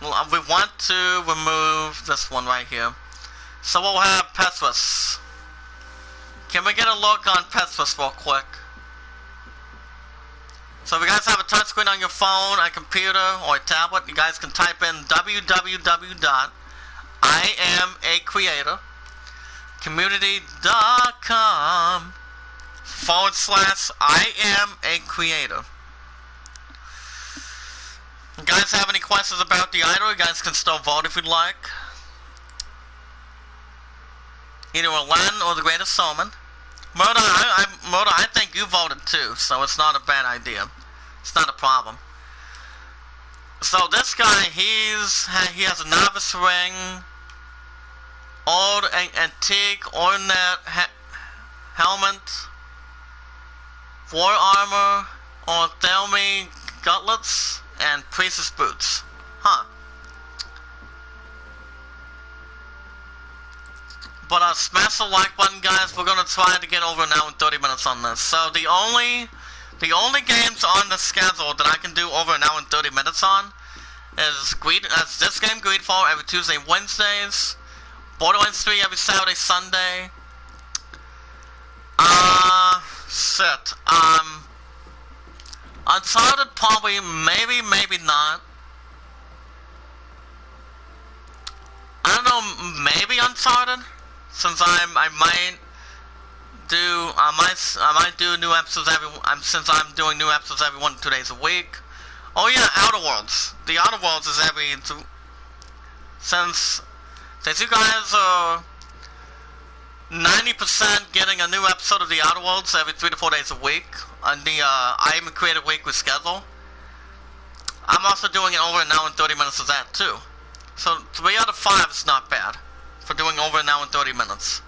Well, we want to remove this one right here. So we'll have Petrus. Can we get a look on Petrus real quick? So if you guys have a touchscreen on your phone, a computer, or a tablet, you guys can type in www.IamAcreator.com/IamAcreator. You guys have any questions about the idol? You guys can still vote if you'd like. Either Len or the Greatest Showman. Murder, I think you voted too, so it's not a bad idea. It's not a problem. So this guy, he has a novice ring, old antique ornate helmet, war armor, orthelmy gauntlets, and priestess boots. Huh. But smash the like button, guys. We're gonna try to get over an hour and 30 minutes on this. So the only games on the schedule that I can do over an hour and 30 minutes on is this game, Greedfall, every Tuesday and Wednesdays. Borderlands 3 every Saturday, Sunday. Shit. Uncharted probably, maybe not. I don't know, maybe Uncharted. Since I might do new episodes since I'm doing new episodes every 1 to 2 days a week. Oh yeah, Outer Worlds. The Outer Worlds is since you guys are 90% getting a new episode of the Outer Worlds every 3 to 4 days a week on the I Am a Creator Weekly schedule. I'm also doing it over an hour and 30 minutes of that too. So 3 out of 5 is not bad for doing over an hour and 30 minutes.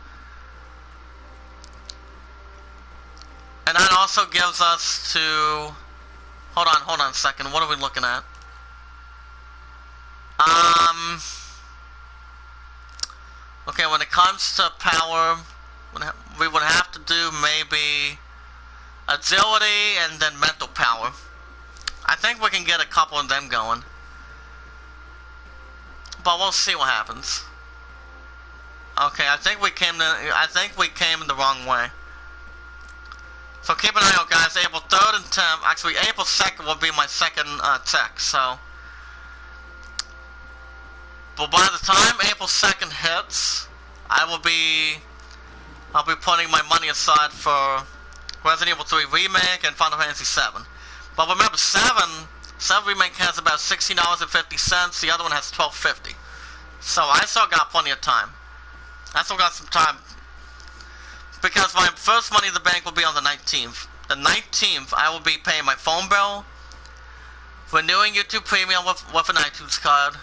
And that also gives us to hold on a second. What are we looking at? Okay, when it comes to power, we would have to do maybe agility and then mental power. I think we can get a couple of them going. But we'll see what happens. Okay, I think we came in the wrong way. So keep an eye out, guys. April 3rd and 10th. Actually, April 2nd will be my second tech, so. But by the time April 2nd hits, I'll be putting my money aside for Resident Evil 3 Remake and Final Fantasy 7. But remember, 7 Remake has about $16.50. The other one has $12.50. So I still got plenty of time. I still got some time. Because my first money in the bank will be on the 19th. The 19th, I will be paying my phone bill, renewing YouTube Premium with an iTunes card.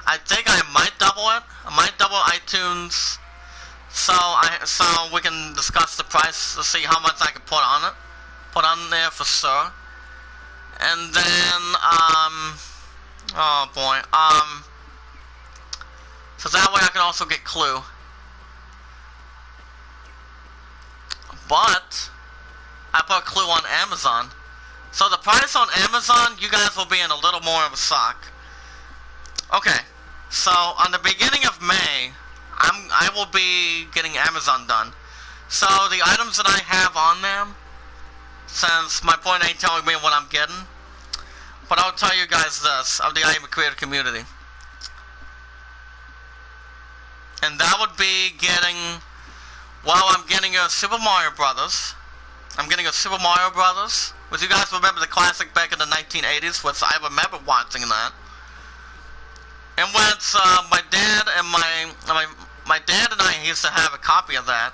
I think I might double it. I might double iTunes. So we can discuss the price to see how much I can put on it. Put on there for sure. And then, oh boy, so that way I can also get Clue. But I put Clue on Amazon. So the price on Amazon, you guys will be in a little more of a shock. Okay, so on the beginning of May, I will be getting Amazon done. So the items that I have on them, since my point ain't telling me what I'm getting, but I'll tell you guys this of the I Am a Creator community. And that would be getting, well, I'm getting a Super Mario Brothers. I'm getting a Super Mario Brothers. Which you guys remember the classic back in the 1980s, which I remember watching that. And when my dad and my dad and I used to have a copy of that.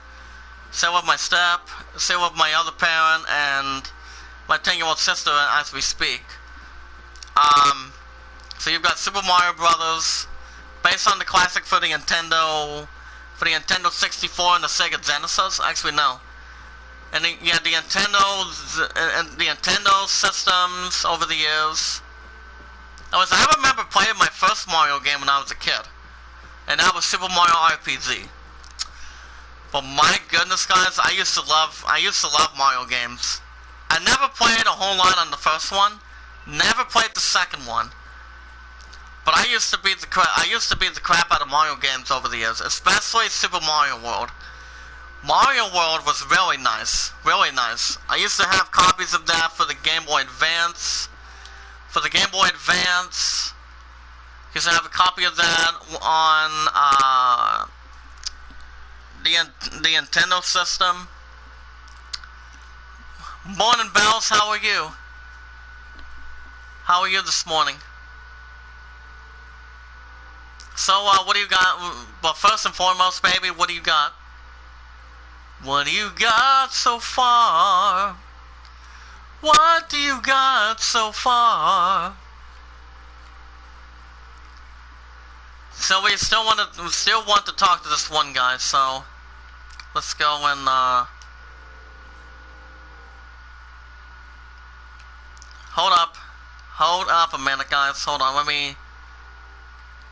Same with my same with my other parent and my 10-year-old sister as we speak. So you've got Super Mario Brothers, based on the classic for the Nintendo 64 and the Sega Genesis. Actually, no. And the Nintendo systems over the years. I remember playing my first Mario game when I was a kid, and that was Super Mario RPG. But my goodness, guys, I used to love Mario games. I never played a whole lot on the first one. Never played the second one. But I used to beat the crap out of Mario games over the years, especially Super Mario World. Mario World was really nice, really nice. I used to have copies of that for the Game Boy Advance. I used to have a copy of that on the Nintendo system. Morning Bells, how are you? How are you this morning? So, what do you got? But first and foremost, baby, what do you got? What do you got so far? What do you got so far? So we still want to talk to this one guy. So let's go and hold up a minute, guys. Hold on, let me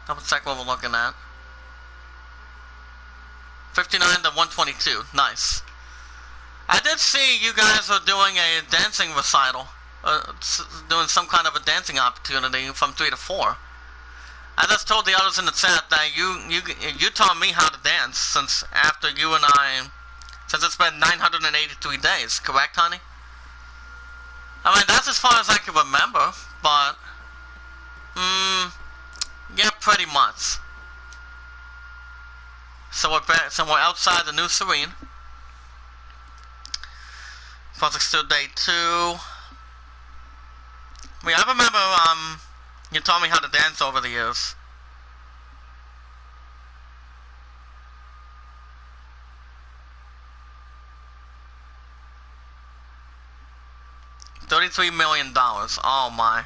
double check what we're looking at. 59 to 122. Nice. I did see you guys are doing a dancing recital. Doing some kind of a dancing opportunity from 3 to 4. I just told the others in the chat that you taught me how to dance since it's been 983 days, correct, honey? I mean, that's as far as I can remember, but yeah, pretty much. So we're outside the new Serene. Project still day 2. I mean, I remember you taught me how to dance over the years. $33 million. Oh my.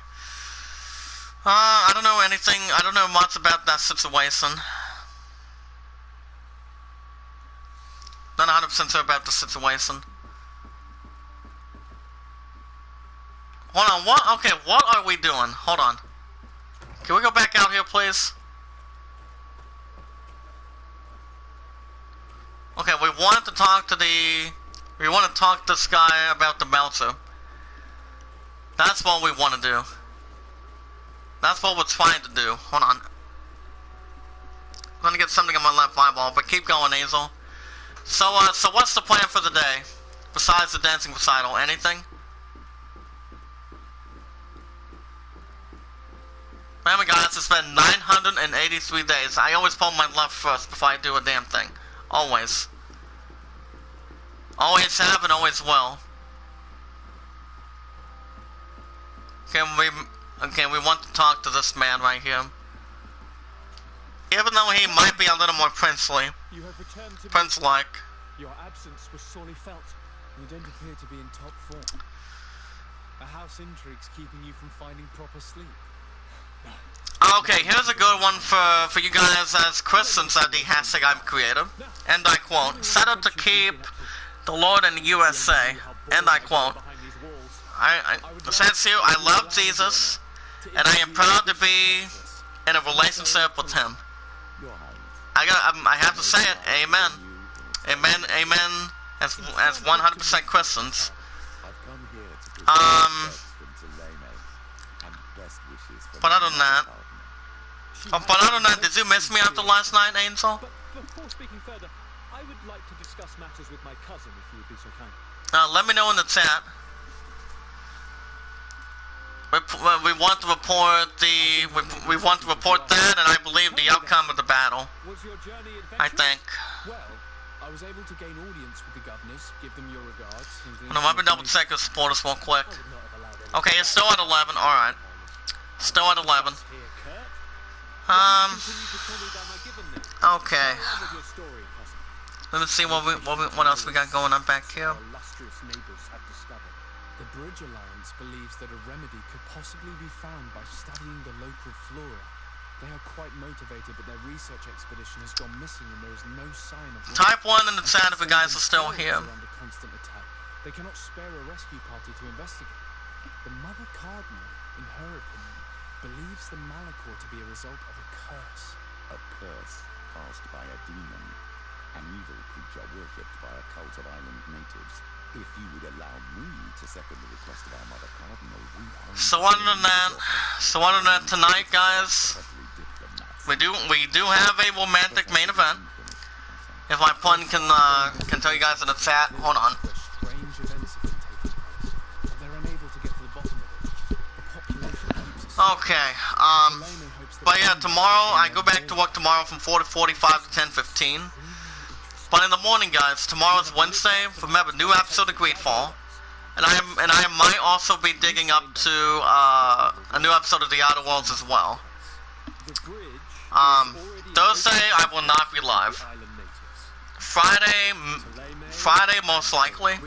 I don't know anything. I don't know much about that situation. Not 100% sure about the situation. Hold on, what? Okay, what are we doing? Hold on. Can we go back out here, please? Okay, we wanted to talk to the... We want to talk to this guy about the bouncer. That's what we want to do. That's what we're trying to do. Hold on. I'm gonna get something in my left eyeball, but keep going, Hazel. So what's the plan for the day? Besides the dancing recital, anything? Remember guys, it's been 983 days. I always pull my left first before I do a damn thing. Always. Always have and always will. Okay, we want to talk to this man right here. Even though he might be a little more princely. You have returned to Prince-like. Your absence was sorely felt. You don't appear to be in top form. A house intrigue's keeping you from finding proper sleep. Okay, here's a good one for you guys as Christians at the hashtag I'm creative. And I quote, set out to keep the Lord in the USA. And I quote, it says here, I love Jesus, and I am proud to be in a relationship with him. I have to say it, amen. Amen, amen, as 100% Christians. But other than that, did you miss me after last night, Angel? But before speaking further, I would like to discuss matters with my cousin, if you would be so kind. Let me know in the chat. We want to report we want to report that, and I believe the outcome of the battle. Was your journey adventurous? I think. Well, I was able to gain audience with the governors, give them your regards. No, let me double check your supporters real quick. Okay, it's still at 11. All right, still at 11. Okay. Let me see what else we got going on back here. The Bridge Alliance believes that a remedy could possibly be found by studying the local flora. They are quite motivated, but their research expedition has gone missing and there is no sign of life. Type 1 in the chat if you guys are still here. Under constant attack. They cannot spare a rescue party to investigate. The Mother Cardinal, in her opinion, believes the Malachor to be a result of a curse. A curse cast by a demon. An evil creature worshipped by a cult of island natives. If you would allow me to second the request of our Mother Cardinal, we are... So other than that, tonight, guys, we do have a romantic main event. If my pun can tell you guys in the chat, hold on. Strange events have been taking place, but they're unable to get to the bottom of it. The population keeps us... Okay, but yeah, tomorrow, I go back to work tomorrow from 4:45 to 10:15. But in the morning, guys, tomorrow's Wednesday. Remember, new episode of Greedfall, and I might also be digging up to a new episode of The Outer Worlds as well. Thursday I will not be live. Friday most likely.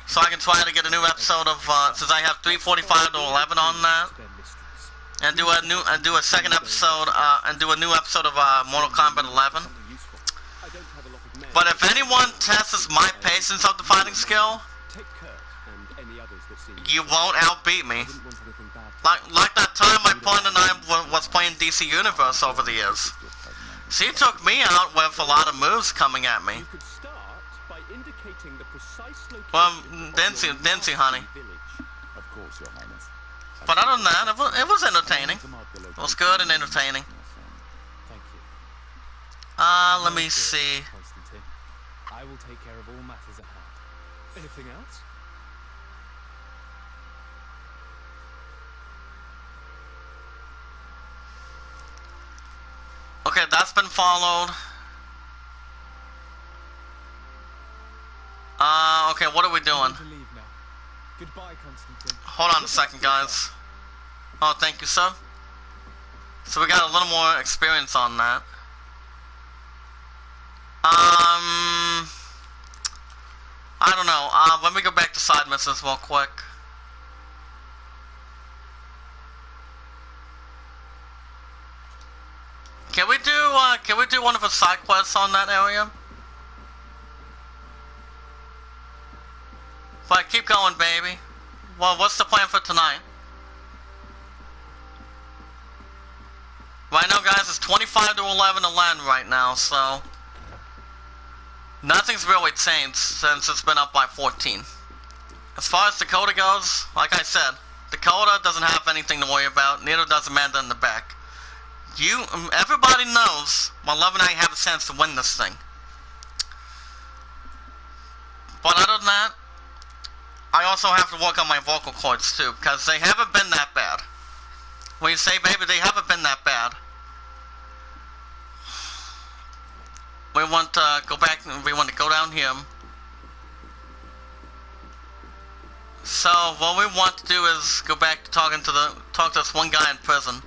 So I can try to get a new episode of since I have 3:45 to 11 on that, and do a second episode and do a new episode of Mortal Kombat 11. But if anyone tests my patience of the fighting skill, you won't outbeat me. Like that time my partner and I was playing DC Universe over the years. She took me out with a lot of moves coming at me. Well, didn't she, honey? But other than that, it was entertaining. It was good and entertaining. Let me see. I will take care of all matters at hand. Anything else? Okay, that's been followed. Okay, what are we doing? Goodbye, Constantine. Hold on a second, guys. Oh, thank you, sir. So we got a little more experience on that. I don't know. Let me go back to side missions real quick. Can we do one of the side quests on that area? But keep going, baby. well, what's the plan for tonight? Right now, guys, it's 25 to 11 to land right now, so nothing's really changed since it's been up by 14. As far as Dakota goes, like I said, Dakota doesn't have anything to worry about, neither does Amanda in the back. Everybody knows my love and I have a chance to win this thing. But other than that, I also have to work on my vocal cords too, because they haven't been that bad. When you say baby, they haven't been that bad. We want to go back, we want to go down here. So what we want to do is go back to talk to this one guy in prison.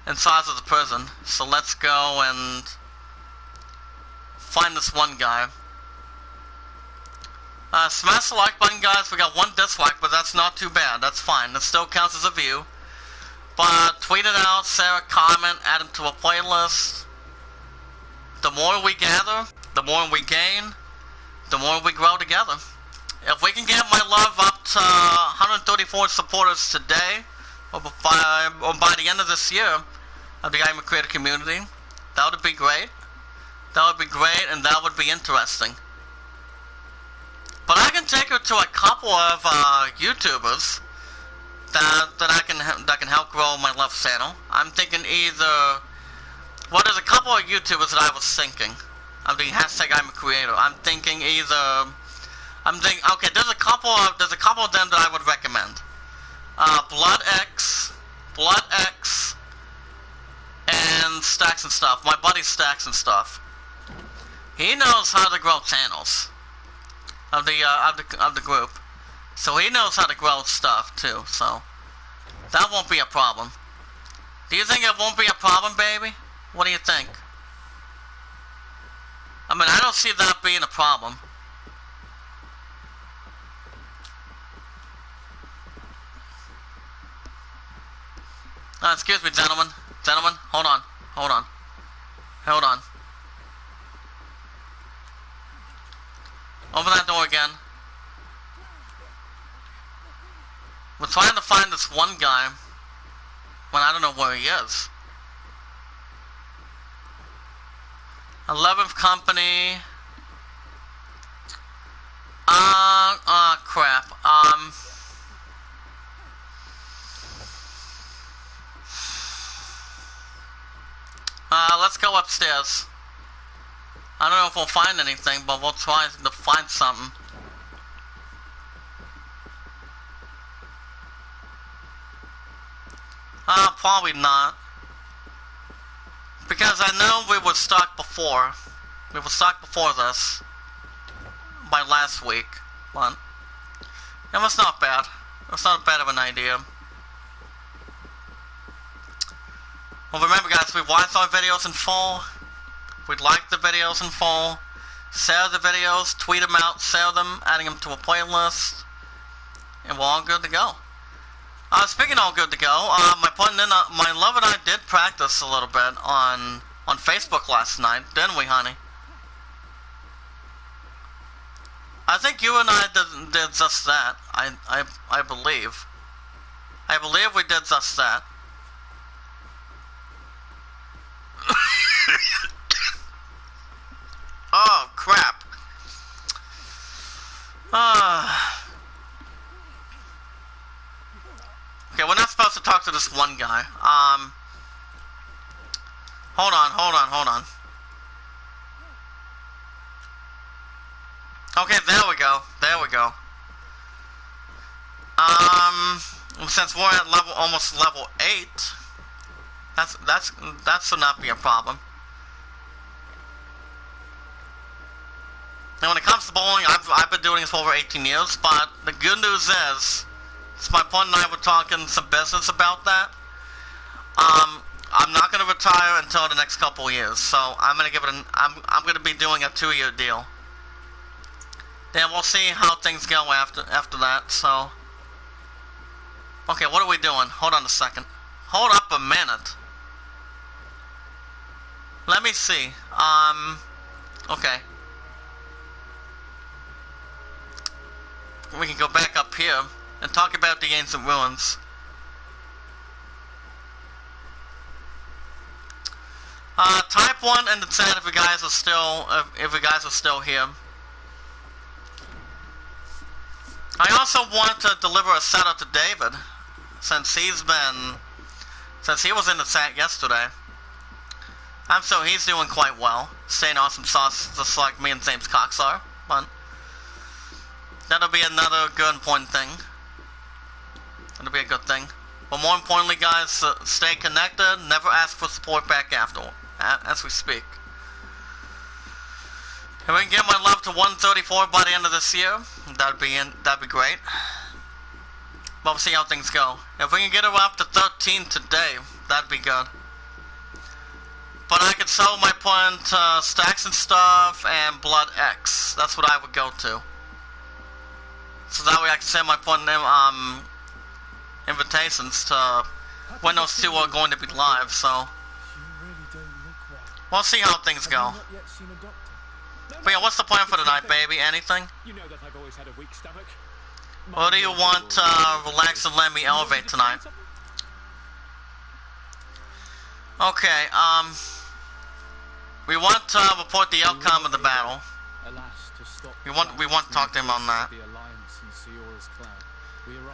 Inside of the prison. So let's go and find this one guy. Smash the like button, guys. We got one dislike, but that's not too bad. That's fine. That still counts as a view. But tweet it out, share a comment, add them to a playlist. The more we gather, the more we gain, the more we grow together. If we can get my love up to 134 supporters today, or by the end of this year, of the I Am a Creator community, that would be great. That would be great, and that would be interesting. But I can take her to a couple of YouTubers that can help grow my love channel. I'm thinking either. Well, there's a couple of YouTubers that I was thinking. I'm thinking hashtag I'm a creator. I'm thinking either. Okay. There's a couple of them that I would recommend. Blood X, and Stacks and Stuff. My buddy Stacks and Stuff. He knows how to grow channels of the group, so he knows how to grow stuff too. So that won't be a problem. Do you think it won't be a problem, baby? What do you think? I mean, I don't see that being a problem. Excuse me, gentlemen. Gentlemen, hold on. Hold on. Hold on. Open that door again. We're trying to find this one guy when I don't know where he is. 11th company. Crap. Let's go upstairs. I don't know if we'll find anything, but we'll try to find something. Probably not. Because I know we were stuck before. We were stuck before this. By last week. But it was not bad. It was not bad of an idea. Well, remember guys, we watch our videos in full. We'd like the videos in full. Share the videos, tweet them out, share them, adding them to a playlist. And we're all good to go. Speaking of all good to go, my love and I did practice a little bit on Facebook last night, didn't we, honey? I think you and I did just that. I believe. I believe we did just that. Oh, crap. Okay, we're not supposed to talk to this one guy. Hold on. Okay, there we go. Since we're at almost level 8, that should not be a problem. And when it comes to bowling, I've been doing this for over 18 years, but the good news is, my partner and I were talking some business about that. I'm not going to retire until the next couple of years, so I'm going to give it I'm going to be doing a 2-year deal. Then we'll see how things go after that, so. Okay, what are we doing? Hold on a second. Hold up a minute. Let me see. Okay. We can go back up here. and talk about the ancient ruins. Type 1 in the chat if you guys are still here. I also want to deliver a shout out to David, since he was in the chat yesterday. I'm sure he's doing quite well, staying awesome sauce just like me and James Cox are, but that'll be another good important thing. That'll be a good thing. But more importantly, guys, stay connected, never ask for support back after, as we speak. If we can get my love to 134 by the end of this year, that'd be great. But we'll see how things go. If we can get it up to 13 today, that'd be good. But I could sell my point Stacks and Stuff and Blood X. That's what I would go to. So that way I can send my point invitations to when those two are going to be live. So we'll see how things go. But yeah, what's the plan for tonight, baby? Anything? You know that I've always had a weak stomach. Or do you want to relax and let me elevate tonight? Okay, we want to report the outcome of the battle. We want to talk to him on that.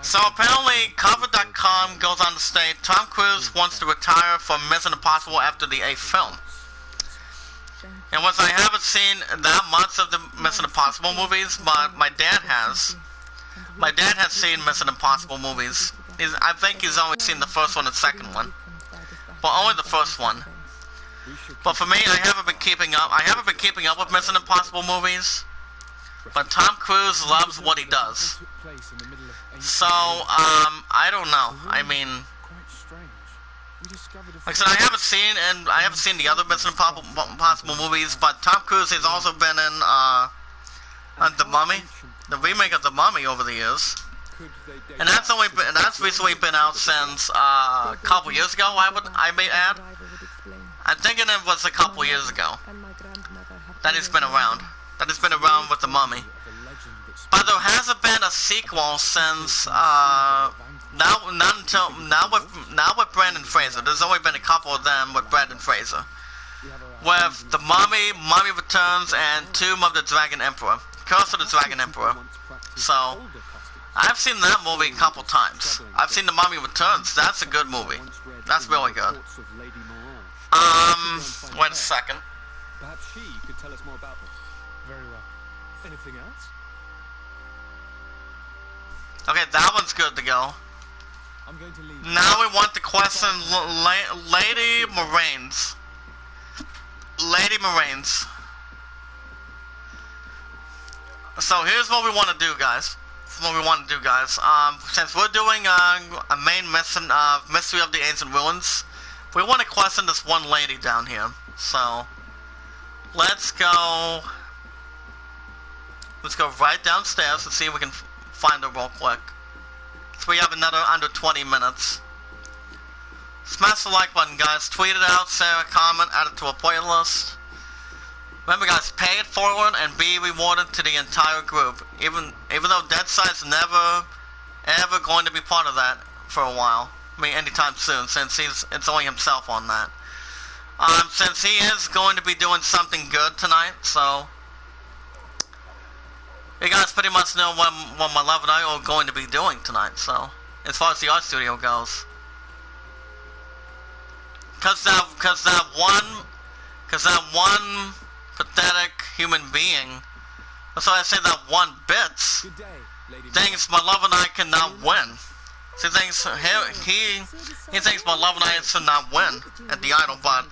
So apparently, Cover.com goes on to state Tom Cruise wants to retire from Mission Impossible after the 8th film. And once I haven't seen that much of the Mission Impossible movies, but my dad has. My dad has seen Mission Impossible movies. I think he's only seen the first one and second one. But only the first one. But for me, I haven't been keeping up. I haven't been keeping up with Mission Impossible movies. But Tom Cruise loves what he does. So, I don't know. I mean, like I said, I haven't seen the other Mission Impossible movies, but Tom Cruise has also been in The Mummy, the remake of The Mummy over the years, and that's recently been out since a couple years ago. I may add. I'm thinking it was a couple years ago that it's been around. That it's been around with The Mummy, but there hasn't been a sequel since now with Brandon Fraser. There's only been a couple of them with Brandon Fraser. With The Mummy, Mummy Returns, and Tomb of the Dragon Emperor. Curse of the Dragon Emperor. So, I've seen that movie a couple times. I've seen The Mummy Returns. That's a good movie. That's really good. Wait a second. Perhaps she could tell us more about them. Very well. Anything else? Okay, that one's good to go. I'm going to leave. Now we want to question Lady Moraines. Lady Moraines. So here's what we want to do, guys. Since we're doing a main mission of Mystery of the Ancient Ruins, we want to question this one lady down here. So let's go right downstairs and see if we can find her real quick. So we have another under 20 minutes. Smash the like button, guys. Tweet it out, share a comment, add it to a playlist. Remember, guys, pay it forward and be rewarded to the entire group. Even though Deadside's never ever going to be part of that for a while. I mean, anytime soon, since it's only himself on that. Since he is going to be doing something good tonight, so you guys pretty much know what my love and I are going to be doing tonight. So, as far as the art studio goes, cause that one pathetic human being. That's why I say that one bits thinks my love and I cannot win. He thinks he thinks my love and I should not win at the idol, but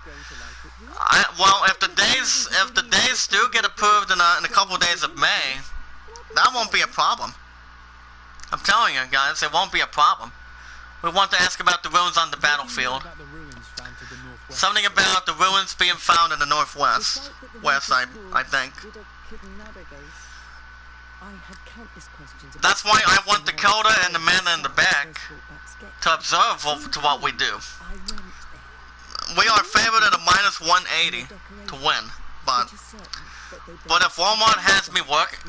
well, if the days do get approved in a couple of days of May, that won't be a problem. I'm telling you, guys, it won't be a problem. We want to ask about the ruins on the battlefield. Something about the ruins being found in the northwest. I think. That's why I want Dakota and the men in the back to observe to what we do. We are favored at a -180 to win, but if Walmart has me work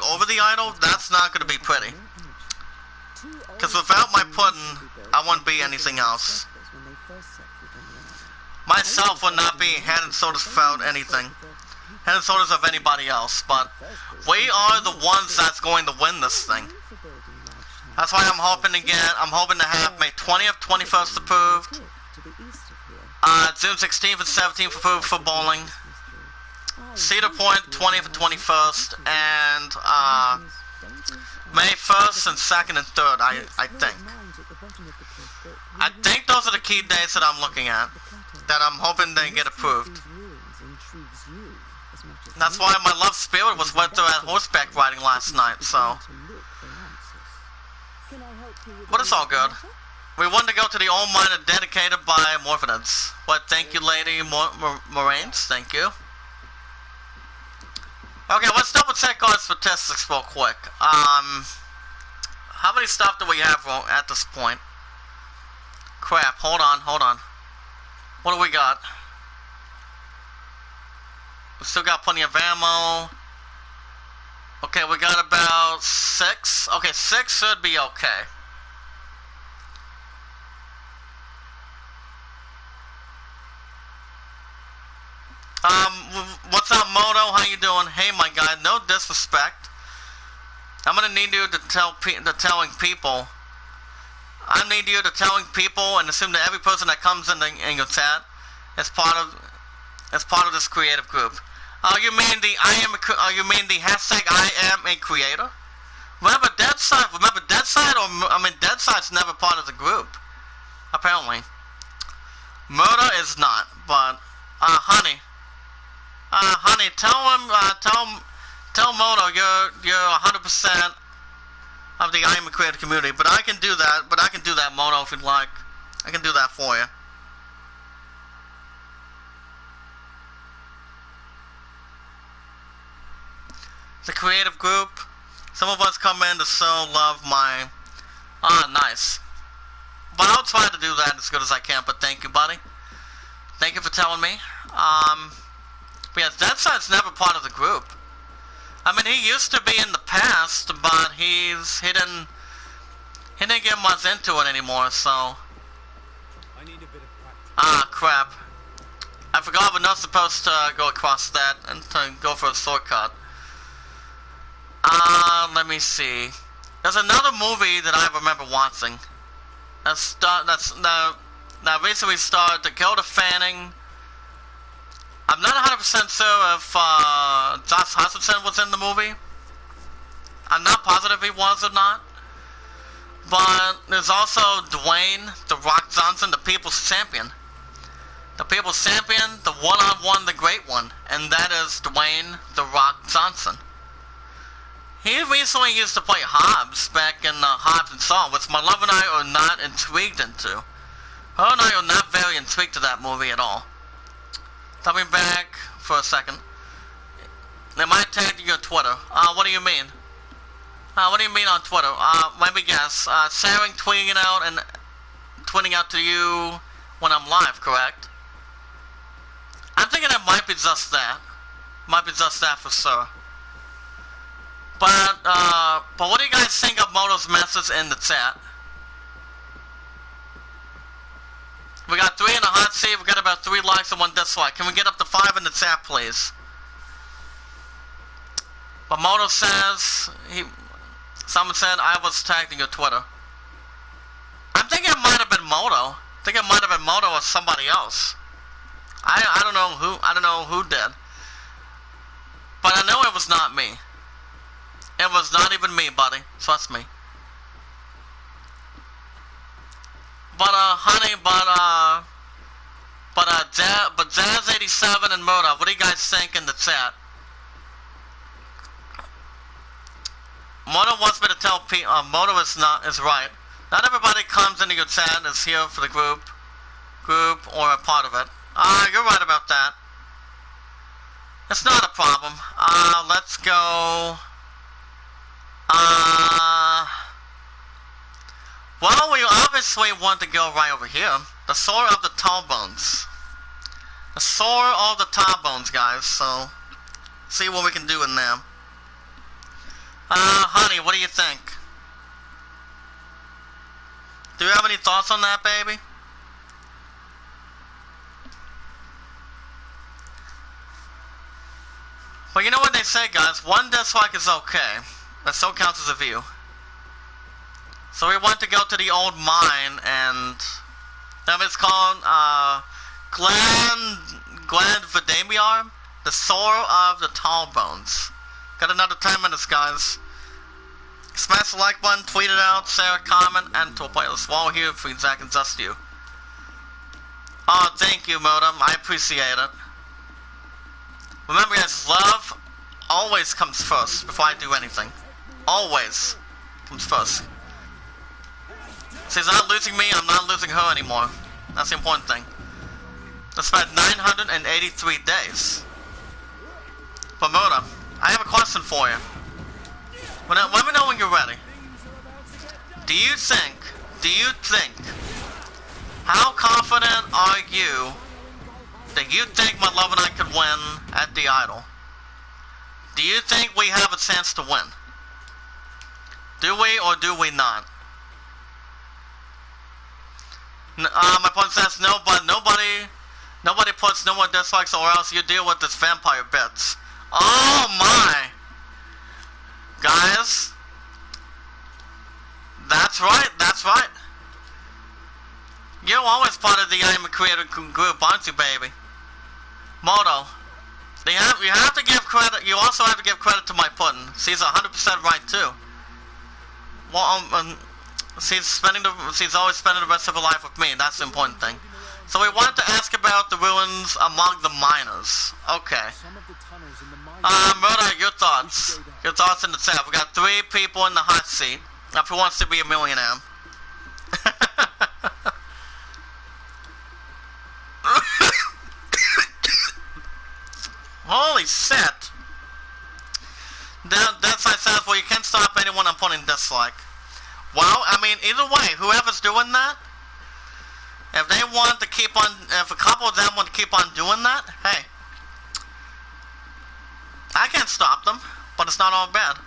over the idol, that's not going to be pretty. Because without my pudding, I wouldn't be anything else. Myself would not be head and shoulders without anything. Head and shoulders of anybody else. But we are the ones that's going to win this thing. That's why I'm hoping to have May 20th, 21st approved. June 16th and 17th approved for bowling. Cedar Point 20th and 21st. And May 1st and 2nd and 3rd, I think. I think those are the key dates that I'm looking at. That I'm hoping they get approved. That's why my love spirit was went through at horseback riding last night, so. But it's all good. We wanted to go to the old mine dedicated by Morphinids. But thank you, Lady Moraines. Thank you. Okay, let's double check our statistics real quick. How many stuff do we have at this point? Crap, hold on. What do we got? We still got plenty of ammo. Okay, we got about 6. Okay, 6 should be okay. What's up, Moto? How you doing? Hey, my guy, no disrespect. I'm gonna need you to telling people. I need you to telling people and assume that every person that comes in your chat is part of this creative group. You mean the hashtag I am a creator? Remember Deadside? Deadside's never part of the group. Apparently. Murder is not, but honey, tell Moto you're 100% of the I am a creator community, but I can do that, Moto, if you'd like. I can do that for you. The creative group. Some of us come in to so love my. Nice. But I'll try to do that as good as I can. But thank you, buddy. Thank you for telling me. But yeah, Deadside's never part of the group. I mean, he used to be in the past, but he didn't get much into it anymore. So. I need a bit of practice. Crap. I forgot we're not supposed to go across that and to go for a shortcut. Let me see. There's another movie that I remember watching. That recently starred Dakota Fanning. I'm not 100% sure if Josh Hutcherson was in the movie. I'm not positive he was or not. But there's also Dwayne The Rock Johnson, the People's Champion. The People's Champion, the one-on-one, the great one. And that is Dwayne The Rock Johnson. He recently used to play Hobbs back in Hobbs and Shaw, which my love and I are not intrigued into. Her and I are not very intrigued to that movie at all. Coming back for a second. They might tag you on Twitter. What do you mean? What do you mean on Twitter? Let me guess. Sharing, tweeting out, and tweeting out to you when I'm live, correct? I'm thinking it might be just that. Might be just that for sure. But what do you guys think of Moto's message in the chat? We got 3 in the hot seat. We got about 3 likes and 1 dislike. Can we get up to 5 in the chat, please? But Moto says someone said I was tagged in your Twitter. I'm thinking it might have been Moto. I think it might have been Moto or somebody else. I don't know who did. But I know it was not me. It was not even me, buddy. Trust me. But honey, but Jazz87 and Moto, what do you guys think in the chat? Moto wants me to tell people. Moto is right. Not everybody comes into your chat is here for the group or a part of it. You're right about that. It's not a problem. Let's go. Well, we obviously want to go right over here. The Sword of the Tall Bones. The Sword of the Tall Bones, guys. So, see what we can do in there. Honey, what do you think? Do you have any thoughts on that, baby? Well, you know what they say, guys. One dislike is okay. That still counts as a view. So we want to go to the old mine, and that is called Glen Vidamiar, the Soul of the Tall Bones. Got another 10 minutes, guys. Smash the like button, tweet it out, share a comment, and to a playlist. While here for Zach and just you. Oh, thank you, Modem. I appreciate it. Remember, guys, love always comes first before I do anything. Always comes first. She's not losing me, I'm not losing her anymore. That's the important thing. That's about 983 days. But Modem, I have a question for you. Let me know when you're ready. Do you think, how confident are you that you think my love and I could win at the Idol? Do you think we have a chance to win? Do we or do we not? My point says no, but nobody puts no more dislikes or else you deal with this vampire bits. Oh my! Guys, that's right. You're always part of the I'm a Creator group, aren't you, baby? Moto, you have to give credit. You also have to give credit to my pudding. She's 100% right too. Well, she's always spending the rest of her life with me. That's the important thing. So we wanted to ask about the ruins among the miners. Okay. Murder, your thoughts. Your thoughts in the chat. We got 3 people in the hot seat. Now, who wants to be a millionaire? Holy shit. That's like says, well, you can't stop anyone I'm putting dislike. Well, I mean, either way, whoever's doing that, if they want to keep on, if a couple of them want to keep on doing that, hey, I can't stop them, but it's not all bad.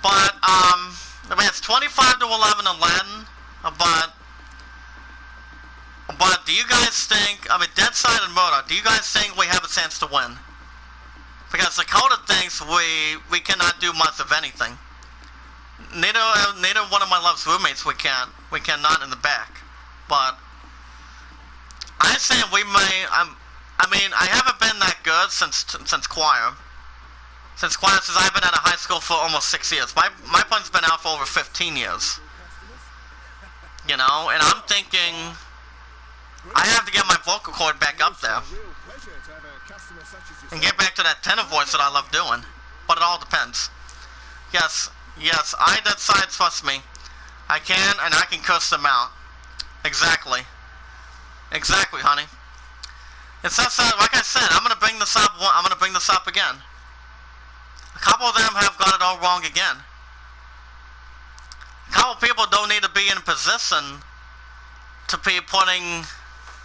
But, I mean, it's 25 to 11 in Latin, but do you guys think, I mean, Deadside and Murder, do you guys think we have a chance to win? Because Dakota thinks we cannot do much of anything. Neither one of my love's roommates we cannot in the back. But I say we may. I mean, I haven't been that good since choir. Since I've been out of high school for almost 6 years. My pun's been out for over 15 years. You know, and I'm thinking I have to get my vocal cord back up there and get back to that tenor voice that I love doing. But it all depends. Yes, I that side, trust me. I can, and I can curse them out. Exactly, honey. It's not like I said. I'm gonna bring this up again. A couple of them have got it all wrong again. A couple of people don't need to be in a position to be putting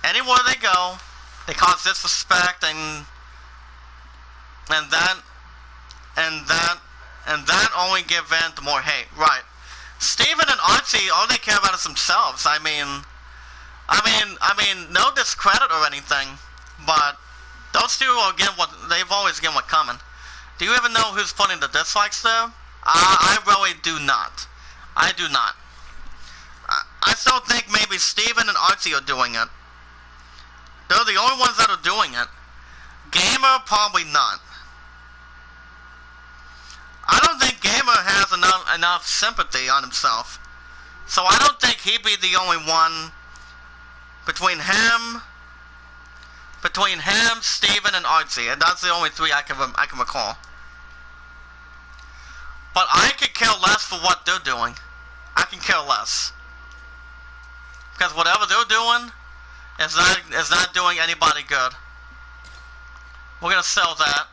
anywhere they go. They cause disrespect and that only give in to more hate. Right. Steven and Archie, all they care about is themselves. I mean, no discredit or anything, but those two will get what they've always get what coming. Do you even know who's putting the dislikes there? I really do not. I do not. I still think maybe Steven and Archie are doing it. They're the only ones that are doing it. Gamer, probably not. I don't think Gamer has enough sympathy on himself. So I don't think he'd be the only one between him, Steven, and Archie. And that's the only 3 I can recall. But I could care less for what they're doing. I can care less. Because whatever they're doing is not doing anybody good. We're gonna sell that.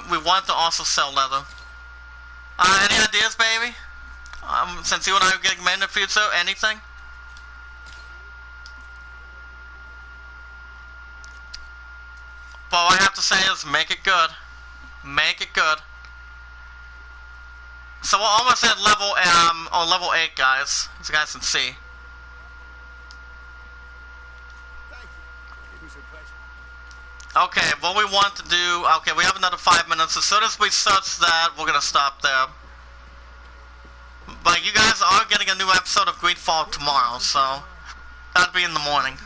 We want to also sell leather. Any ideas, baby? Since you and I are getting married in the future, anything? But all I have to say is make it good. Make it good. So we're almost at level 8, guys. As you guys can see. Okay, what we want to do... Okay, we have another 5 minutes. As soon as we search that, we're gonna stop there. But you guys are getting a new episode of Greedfall tomorrow, so... That'll be in the morning.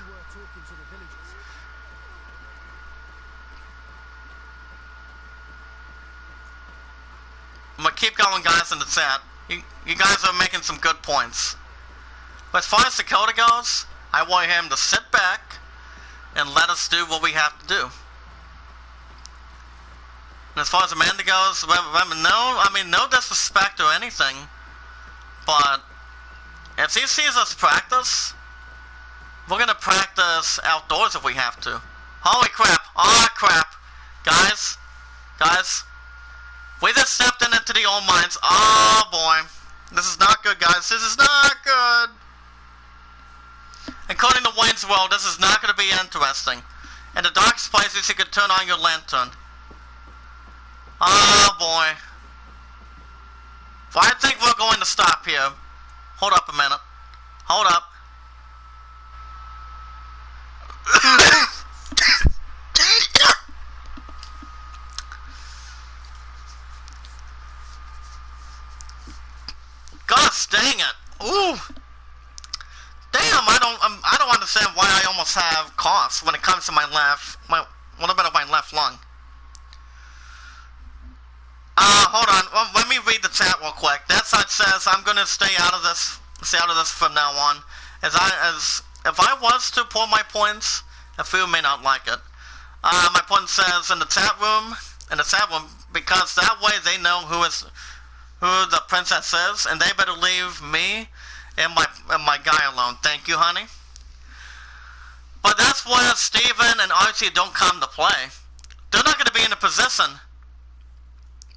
I'm gonna keep going, guys, in the chat. You guys are making some good points. But as far as Dakota goes, I want him to sit back and let us do what we have to do. And as far as Amanda goes, no disrespect or anything, but if he sees us practice, we're gonna practice outdoors if we have to. Holy crap! Oh crap! Guys, we just stepped into the old mines. Oh boy, this is not good, guys. This is not good. According to Wayne's World, this is not going to be interesting. In the darkest places, you can turn on your lantern. Oh boy. Well, I think we're going to stop here. Hold up a minute. Hold up. Gosh dang it. Ooh. Damn, I don't understand why I almost have coughs when it comes to my little bit of my left lung. Hold on. Well, let me read the chat real quick. That side says I'm gonna stay out of this from now on. If I was to pull my points, a few may not like it. My point says in the chat room, because that way they know who the princess is, and they better leave me and my guy alone. Thank you, honey. But that's where Steven and Archie don't come to play. They're not going to be in a position.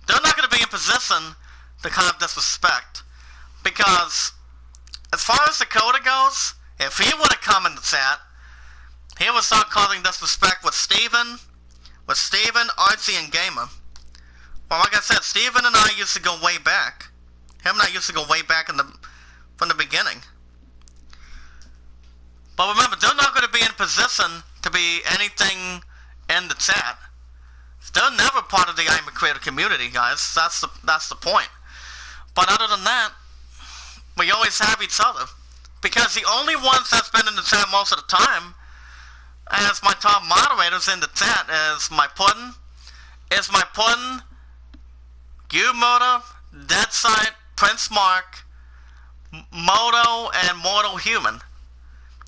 They're not going to be in position to kind of disrespect. Because as far as Dakota goes, if he would have come in the chat, he would start causing disrespect with Steven, Archie, and Gamer. Well, like I said, Steven and I used to go way back. Him and I used to go way back from the beginning. But remember, they're not going to be in position to be anything in the chat. They're never part of the I'm a Creator community, guys. That's the point. But other than that, we always have each other. Because the only ones that's been in the chat most of the time, as my top moderators in the chat, is my Puddin, Q-Motor, Deadsight, Prince Mark, Moto, and Mortal Human.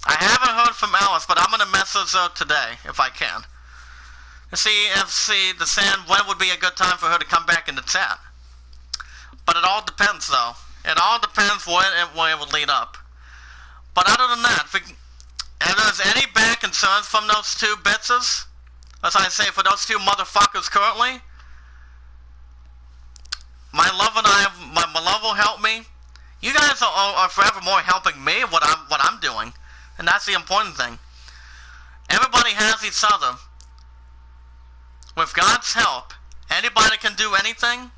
I haven't heard from Alice, but I'm going to message her today, if I can. See when would be a good time for her to come back in the chat. But it all depends, though. It all depends where it would lead up. But other than that, if there's any bad concerns from those two bitches, as I say, for those two motherfuckers currently, my love will help me. You guys are forever more helping me what I'm doing, and that's the important thing. Everybody has each other. With God's help, anybody can do anything,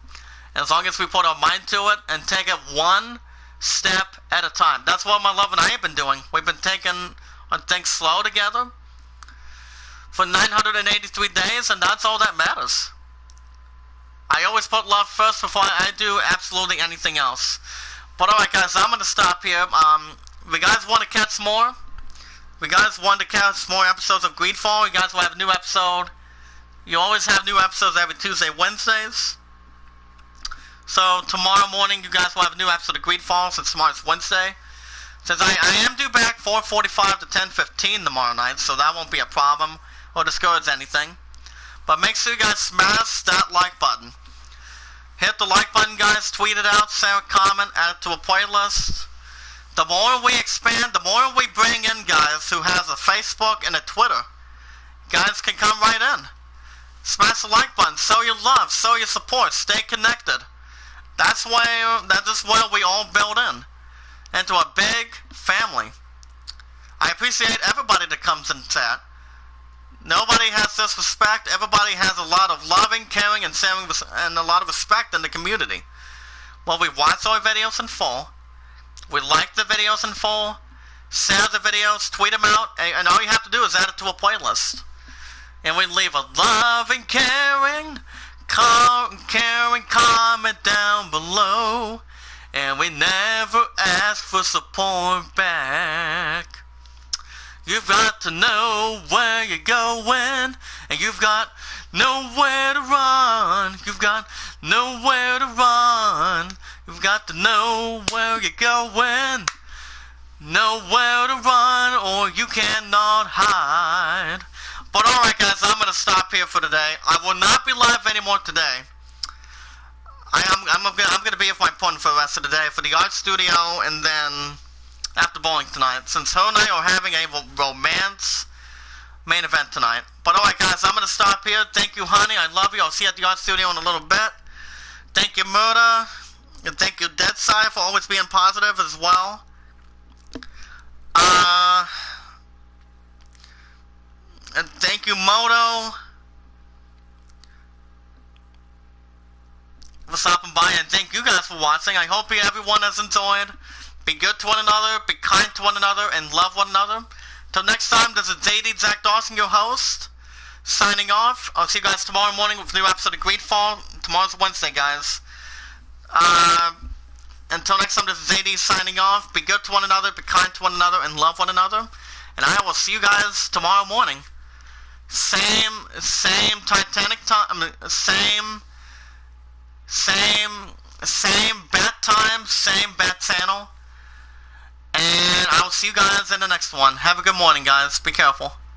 as long as we put our mind to it and take it one step at a time. That's what my love and I have been doing. We've been taking things slow together for 983 days, and that's all that matters. I always put love first before I do absolutely anything else. But alright guys, I'm going to stop here. If you guys want to catch more, episodes of Greedfall, you guys will have a new episode. You always have new episodes every Tuesday, Wednesdays. So tomorrow morning, you guys will have a new episode of Greedfall, since tomorrow's Wednesday. Since I am due back 4:45 to 10:15 tomorrow night, so that won't be a problem or discourage anything. But make sure you guys smash that like button. Hit the like button, guys. Tweet it out, say a comment, add it to a playlist. The more we expand, the more we bring in guys who has a Facebook and a Twitter. Guys can come right in. Smash the like button. Show your love. Show your support. Stay connected. That is where we all build into a big family. I appreciate everybody that comes in chat. Nobody has disrespect. Everybody has a lot of loving, caring, and sharing, and a lot of respect in the community. Well, we watch our videos in full. We like the videos in full. Share the videos. Tweet them out. And all you have to do is add it to a playlist. And we leave a loving, caring comment down below. And we never ask for support back. You've got to know where you're going, and you've got nowhere to run. You've got nowhere to run. You've got to know where you're going, nowhere to run, or you cannot hide. But alright guys, I'm going to stop here for today. I will not be live anymore today. I'm going to be with my partner for the rest of the day for the art studio, and then after bowling tonight, since her and I are having a romance main event tonight. But alright guys, I'm going to stop here. Thank you, honey. I love you. I'll see you at the art studio in a little bit. Thank you, Murder. And thank you, Dead Side, for always being positive as well. And thank you, Moto, for stopping by, and thank you guys for watching. I hope everyone has enjoyed. Be good to one another, be kind to one another, and love one another. Till next time, this is JD Jack Dawson, your host, signing off. I'll see you guys tomorrow morning with a new episode of Greedfall. Tomorrow's Wednesday, guys. Until next time, this is JD signing off. Be good to one another, be kind to one another, and love one another. And I will see you guys tomorrow morning. Same Titanic time, same bat time, same bat channel. And I will see you guys in the next one. Have a good morning, guys. Be careful.